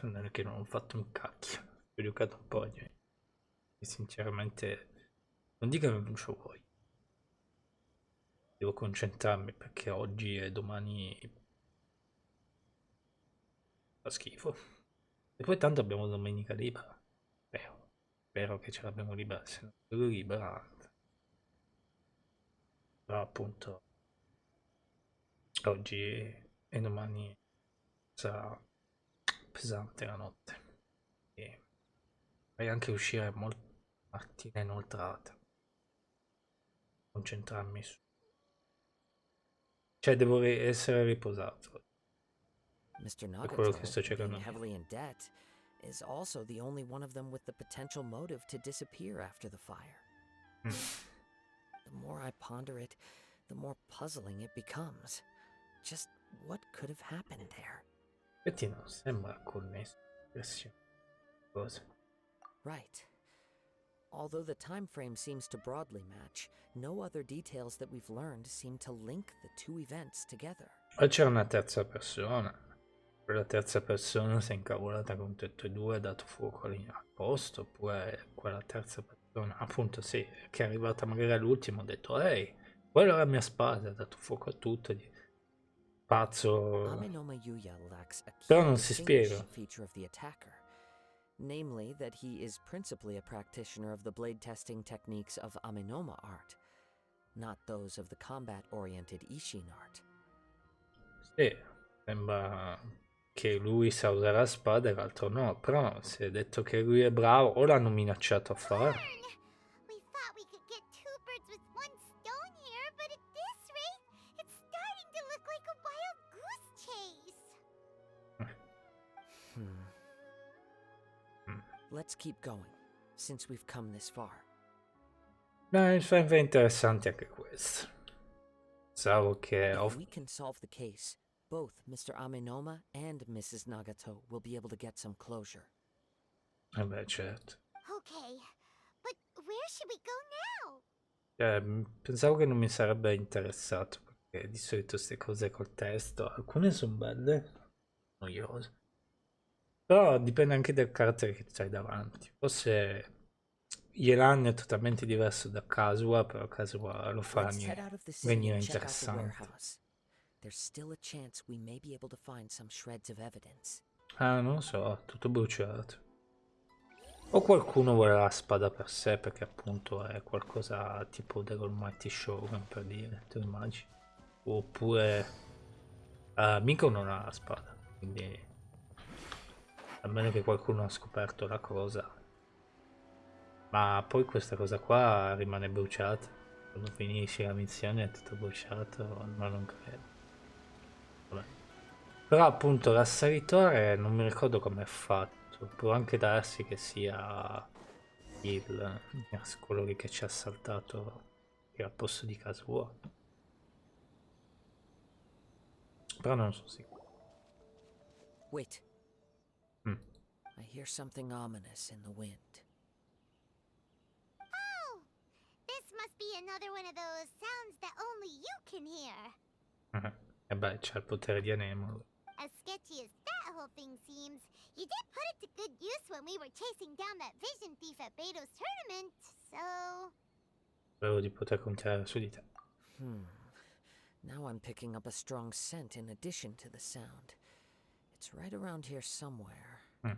Non è che non ho fatto un cacchio, ho giocato un po' a Genshin. E sinceramente non dico che non c'ho voglia. Devo concentrarmi perché oggi e domani fa schifo. E poi tanto abbiamo domenica libera. Spero che ce l'abbiamo libera, se non sono libera. Però appunto oggi e domani sarà pesante la notte. E vorrei anche uscire molto mattina inoltrata. Concentrarmi su. Cioè devo essere riposato. Mr. È quello che sto Nagato, cercando being di heavily in debt, is also the only one of them with the potential motive to disappear after the fire. The more I ponder it, the more puzzling it becomes. Just what could have happened there? Infatti non sembra connesso. Cosa? Right. Although the time frame seems to broadly match, no other details that we've learned seem to link the two events together. O c'era una terza persona. Quella terza persona si è incavolata con tutte e due, ha dato fuoco lì al posto, oppure quella terza persona, appunto sì, che è arrivata magari all'ultimo, ha detto ehi, quella è la mia spada, ha dato fuoco a tutto, pazzo. Amenoma Yuya lacks a Però key non si spiega. distinguishing feature of the attacker, namely that he is principally a practitioner of the blade testing techniques of Amenoma art, not those of the combat-oriented Ishin art. Sì, sembra che lui sa usare la spada e l'altro no, però si è detto che lui è bravo, o l'hanno minacciato a farlo. We thought we could get two birds with one stone here, but at this rate, it's starting to look like a wild goose chase. Let's keep going, since we've come this far. È interessante anche questo. Pensavo che... If we can solve the case, both Mr. Amenoma and Mrs. Nagato will be able to get some closure. Beh, certo. Okay, but where should we go now? Pensavo che non mi sarebbe interessato, perché di solito queste cose col testo, alcune sono belle, noiose. Però dipende anche dal carattere che c'hai davanti. Forse Yelan è totalmente diverso da Kazuha, però Kazuha lo fa Let's head out of the city venire and check out the interessante. warehouse. There's still a chance we may be able to find some shreds of evidence. Ah, non lo so, tutto bruciato. O qualcuno vuole la spada per sé, perché appunto è qualcosa tipo dell'Almighty Shogun, per dire, te lo immagini? Oppure Miko non ha la spada, quindi a meno che qualcuno ha scoperto la cosa. Ma poi questa cosa qua rimane bruciata. Quando finisci la missione è tutto bruciato, ma non credo. Vabbè. Però appunto l'assalitore non mi ricordo come è fatto. Può anche darsi che sia quello lì che ci ha assaltato che al posto di Kazuo. Però non sono sicuro. Wait. Mm. I hear something ominous in the wind. Oh, this must be another one of those sounds that only you can hear. E beh, c'ha il potere di Anemone. As sketchy as that whole thing seems, you did put it to good use when we were chasing down that vision thief at Beto's tournament, so... Spero di poter contare su di te. Now I'm picking up a strong scent in addition to the sound. It's right around here somewhere. But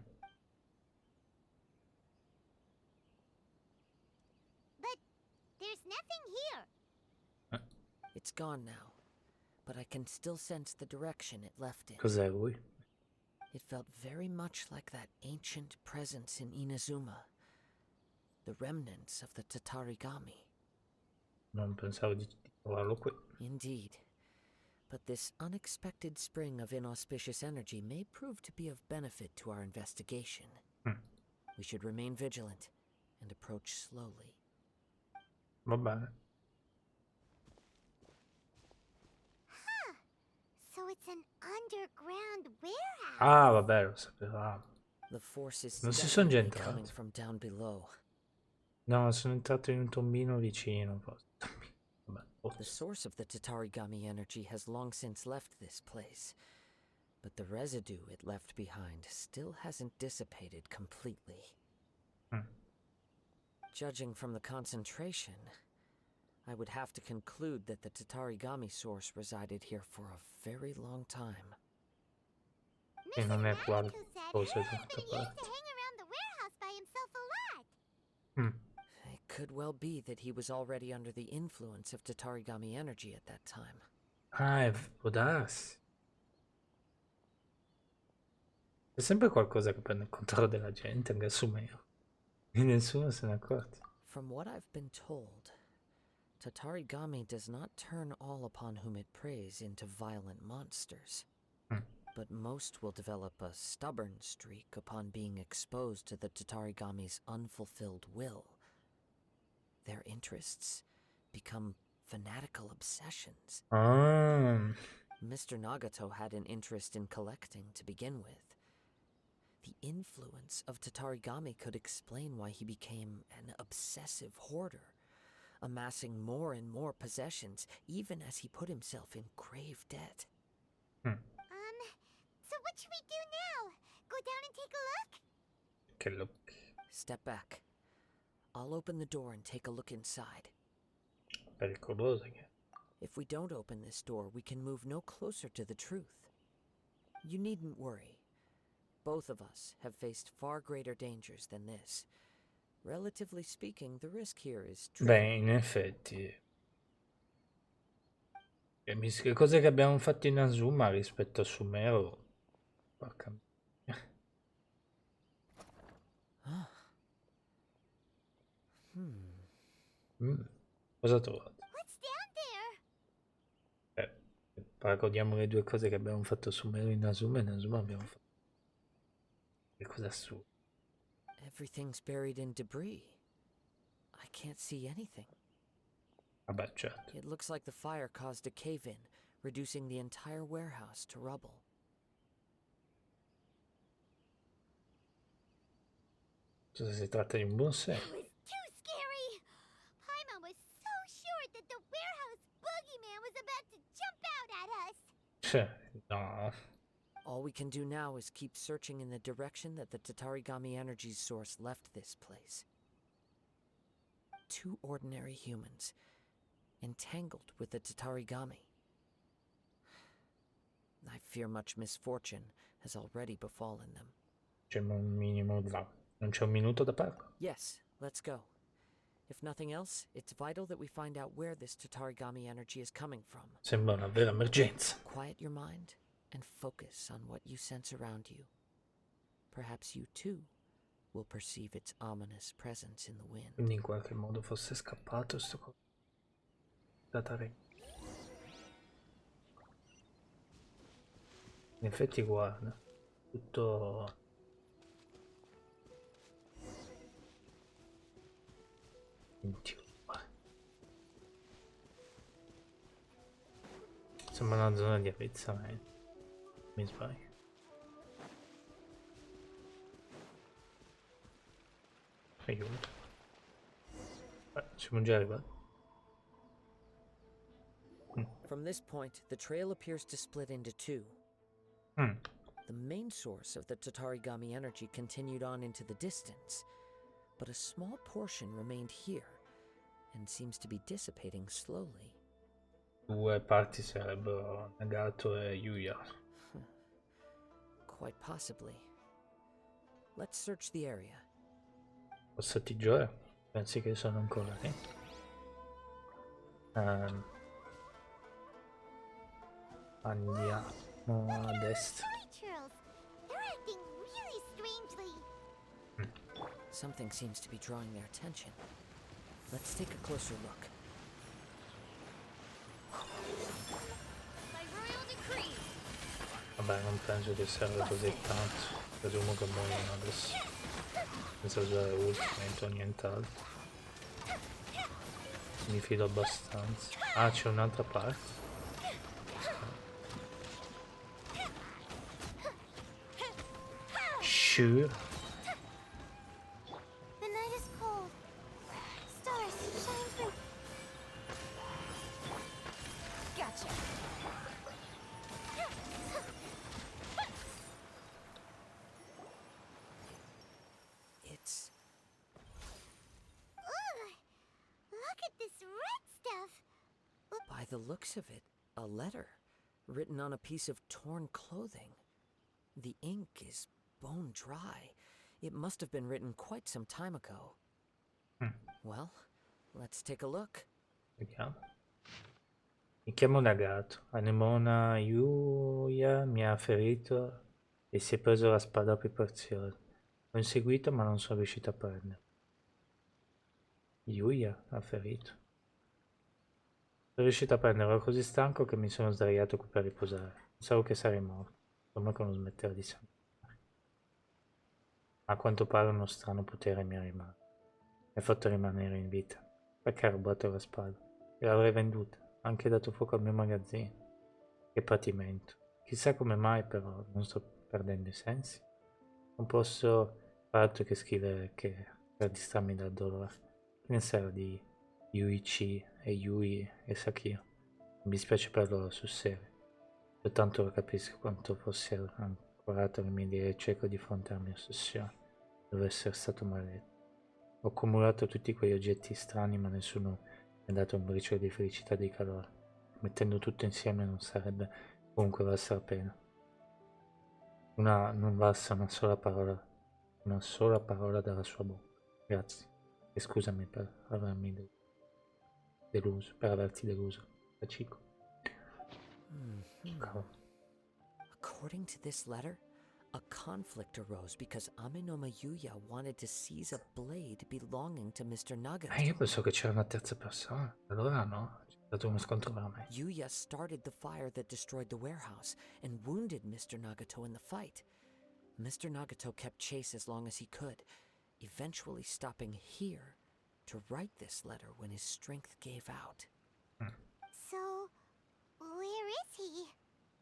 there's nothing here. It's gone now, but I can still sense the direction it left in. Cos'è lui? It felt very much like that ancient presence in Inazuma. The remnants of the Tatarigami. Non pensavo di trovarlo qui. Indeed. But this unexpected spring of inauspicious energy may prove to be of benefit to our investigation. We should remain vigilant and approach slowly. Va bene. So it's an underground warehouse. Ah, vabbè, lo sapevamo. The force is Non si sono già definitely coming entrati. from down below. No, sono entrato in un tombino vicino. Vabbè, The source of the Tatarigami energy has long since left this place, but the residue it left behind still hasn't dissipated completely. Judging from the concentration, I would have to conclude that the Tatarigami source resided here for a very long time. E non è Nagato qualcosa said da that he used to hang around the warehouse by himself a lot. It could well be that he was already under the influence of Tatarigami energy at that time. Ah, può darsi. C'è sempre qualcosa che prende il controllo della gente, anche su Mero. E nessuno se ne accorge. From what I've been told, Tatarigami does not turn all upon whom it preys into violent monsters. But most will develop a stubborn streak upon being exposed to the Tatarigami's unfulfilled will. Their interests become fanatical obsessions. Mr. Nagato had an interest in collecting to begin with. The influence of Tatarigami could explain why he became an obsessive hoarder, amassing more and more possessions, even as he put himself in grave debt. So what should we do now? Go down and take a look? Che look. Step back. I'll open the door and take a look inside. Pericoloso che. If we don't open this door, we can move no closer to the truth. You needn't worry. Both of us have faced far greater dangers than this. Relatively speaking, the risk here is trivial. Beh, in effetti. Le cose che abbiamo fatto in Azuma rispetto a Sumero Porca miseria. Cosa ho trovato? What's down there? Paragoniamo le due cose che abbiamo fatto su Mero in Inazuma e in Inazuma abbiamo fatto. Che cosa assurda. Everything's buried in debris. I can't see anything. Vabbè, certo. It looks like the fire caused a cave-in, reducing the entire warehouse to rubble. Se si tratta di un buon segno. It was too scary. Paimon was so sure that the warehouse boogeyman was about to jump out at us. No. All we can do now is keep searching in the direction that the Tatarigami energy source left this place. 2 ordinary humans, entangled with the Tatarigami. I fear much misfortune has already befallen them. C'è un minimo di... Non c'è un minuto da parco? Yes, let's go. If nothing else, it's vital that we find out where this Tatarigami energy is coming from. Sembra una vera emergenza. Quiet your mind and focus on what you sense around you. Perhaps you too will perceive its ominous presence in the wind. Quindi in qualche modo fosse scappato sto coso. In effetti guarda, tutto... Sembra una zona di avvezzamento. Mi sbaglio. Aiuto. Siamo già arrivati. From this point, the trail appears to split into 2. The main source of the Tatarigami energy continued on into the distance, but a small portion remained here and seems to be dissipating slowly. 2 parti sarebbero Nagato e Yuya. Quite possibly. Let's search the area. Passati già? Pensi che sono ancora lì? Andiamo a destra. Turtles, they're acting really strangely. Something seems to be drawing their attention. Let's take a closer look. By royal decree. Vabbè, non penso che serva così tanto. Presumo che muoiono adesso. Senza usare ultimate o nient'altro. Mi fido abbastanza. Ah, c'è un'altra parte. Sure. The night is cold. Stars shine through. Gotcha. It's... Ugh! Look at this red stuff. By the looks of it, a letter written on a piece of torn clothing. The ink is bone dry. It must have been written quite some time ago. Well, let's take a look. Vediamo. Mi chiamo Nagato. Anemona Yuya mi ha ferito e si è preso la spada a proporzione. L'ho inseguito ma non sono riuscito a prendere. Yuya ha ferito. Sono riuscito a prenderlo, ero così stanco che mi sono sdraiato qui per riposare. Pensavo che sarei morto. Come che non smetterò di sanguinare. A quanto pare uno strano potere mi ha fatto rimanere in vita. Perché ha rubato la spada? E l'avrei venduta. Ha anche dato fuoco al mio magazzino. Che patimento. Chissà come mai però non sto perdendo i sensi. Non posso fare altro che scrivere per distrarmi dal dolore. Che ne sarà di Yuichi e Yui e Sakio? Mi dispiace per loro sul serio. Soltanto lo capisco quanto fossi ancorato alle mie idee cieco di fronte alla mia ossessione. Devo essere stato maledetto. Ho accumulato tutti quegli oggetti strani ma nessuno mi ha dato un briciolo di felicità e di calore. Mettendo tutto insieme non sarebbe comunque valsa la pena. Non valsa una sola parola dalla sua bocca. Grazie. E scusami per avermi deluso, per averti deluso, Chico. According to this letter, A conflict arose because Amenoma Yuya wanted to seize a blade belonging to Mr. Nagato. Io penso che c'era una terza persona. Allora no, c'è stato uno scontro tra me. Yuya started the fire that destroyed the warehouse and wounded Mr. Nagato in the fight. Mr. Nagato kept chase as long as he could, eventually stopping here to write this letter when his strength gave out. So, where is he?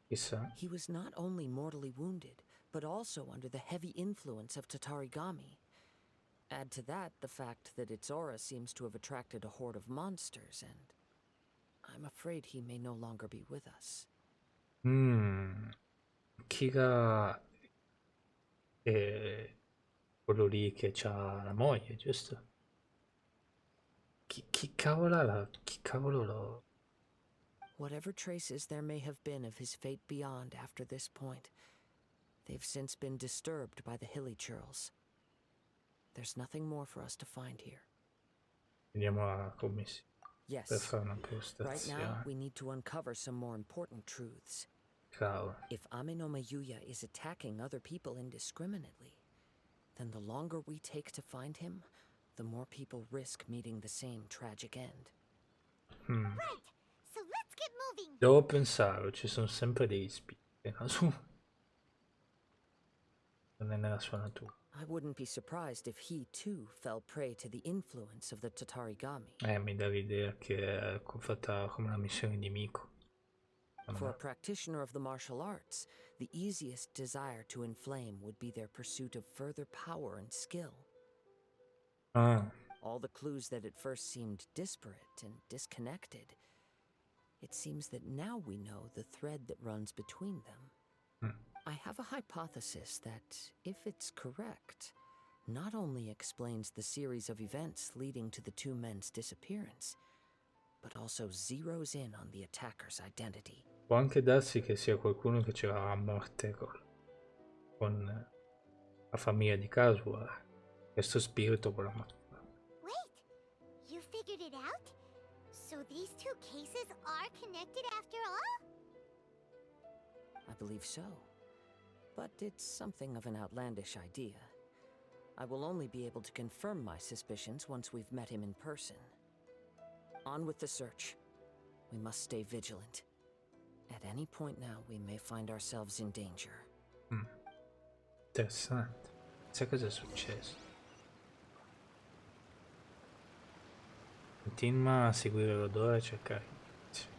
Chissà. He was not only mortally wounded, but also under the heavy influence of Tatarigami. Add to that the fact that its aura seems to have attracted a horde of monsters, and I'm afraid he may no longer be with us. Kira è quello lì che c'ha la moglie, giusto? Chi cavolo lo... Whatever traces there may have been of his fate beyond after this point, they've since been disturbed by the hilly churls. There's nothing more for us to find here. Andiamo alla commissione per Yes, fare una right now postazione. we need to uncover some more important truths. Cavolo. If Amenoma Yuya is attacking other people indiscriminately, then the longer we take to find him, the more people risk meeting the same tragic end. Right. So let's get moving. Devo pensare, ci sono sempre degli spiriti nella sua... non è nella sua natura. I wouldn't be surprised if he too fell prey to the influence of the Tatarigami. Mi dà l'idea che è fatta come una missione di Miko. For a practitioner of the martial arts, the easiest desire to inflame would be their pursuit of further power and skill. Ah, All the clues that at first seemed disparate and disconnected, it seems that now we know the thread that runs between them. I have a hypothesis that, if it's correct, not only explains the series of events leading to the two men's disappearance, but also zeroes in on the attacker's identity. può anche darsi che sia qualcuno che c'era a morte con la famiglia di Kazuha. Questo spirito vuole ammazzare. Wait, you figured it out? So these two cases are connected after all? I believe so. But it's something of an outlandish idea. I will only be able to confirm my suspicions once we've met him in person. On with the search. We must stay vigilant. At any point now, we may find ourselves in danger. Interessante. Sai cosa è successo? Continua a seguire l'odore e cercare indizio.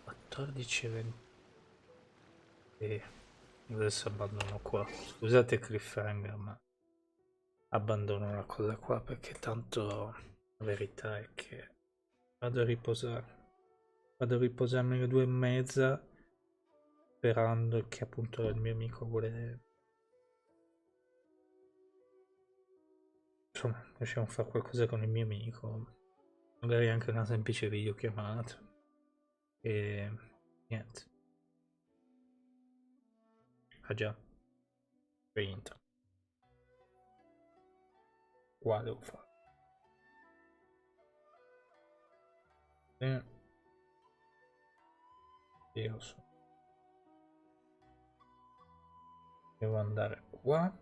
14 e 20. E adesso abbandono qua. Scusate cliffhanger, ma abbandono la cosa qua perché tanto la verità è che vado a riposare. Vado a riposarmi alle 2:30 sperando che appunto il mio amico vuole... Insomma, riusciamo a fare qualcosa con il mio amico. Magari anche una semplice videochiamata. E niente. Ah già. Finito. Qua devo fare. Io so. Devo andare qua.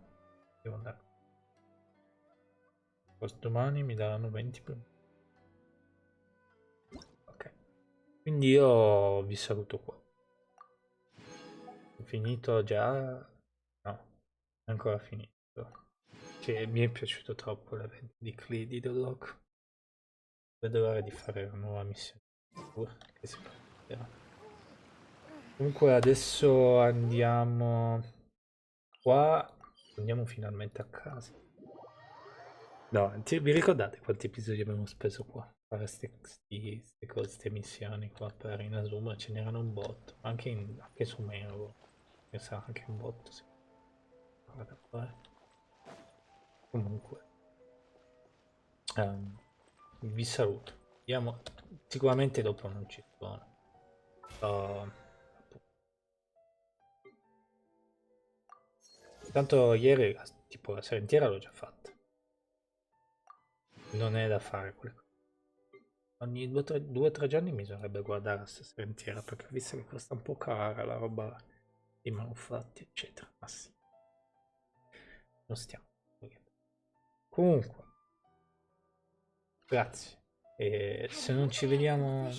Devo andare qua. Domani mi daranno 20 più. Ok. Quindi io vi saluto qua. È finito già? No, è ancora finito. Che mi è piaciuto troppo l'evento di Clidi del Loco. Vedo l'ora di fare una nuova missione. Che si parlerà. Comunque adesso andiamo qua. Andiamo finalmente a casa. No, vi ricordate quanti episodi abbiamo speso qua? Fare queste missioni qua per Inazuma, ce n'erano un botto. Anche su Nuovo. Mi sa anche un botto. Sì. Guarda qua. Comunque. Vi saluto. Andiamo. Sicuramente dopo non ci sono. Tanto ieri, tipo la sera intera l'ho già fatta. Non è da fare quelle cose. Ogni 2 o 3 giorni bisognerebbe guardare la stessa sera intera perché visto che costa un po' cara la roba i manufatti, eccetera. Ma sì, non stiamo. Comunque, grazie. E se non ci vediamo,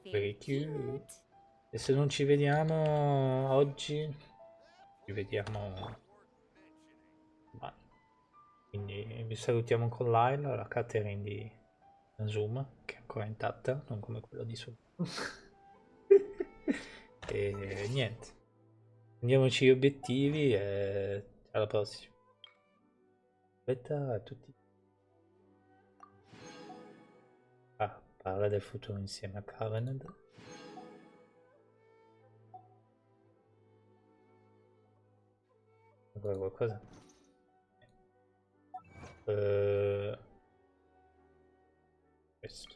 very cute. E se non ci vediamo oggi, ci vediamo domani. Quindi vi salutiamo con Lyle, la catering di Zoom, che è ancora intatta, non come quella di su. E niente, andiamoci gli obiettivi e alla prossima. Aspetta a tutti. Ah, parla del futuro insieme a Karen. Ancora qualcosa? Questo.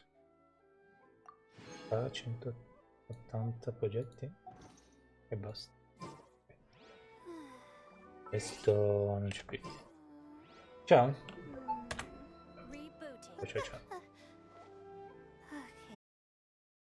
Fa 180 progetti e basta. Questo non c'è più. Ciao. Ciao ciao ciao.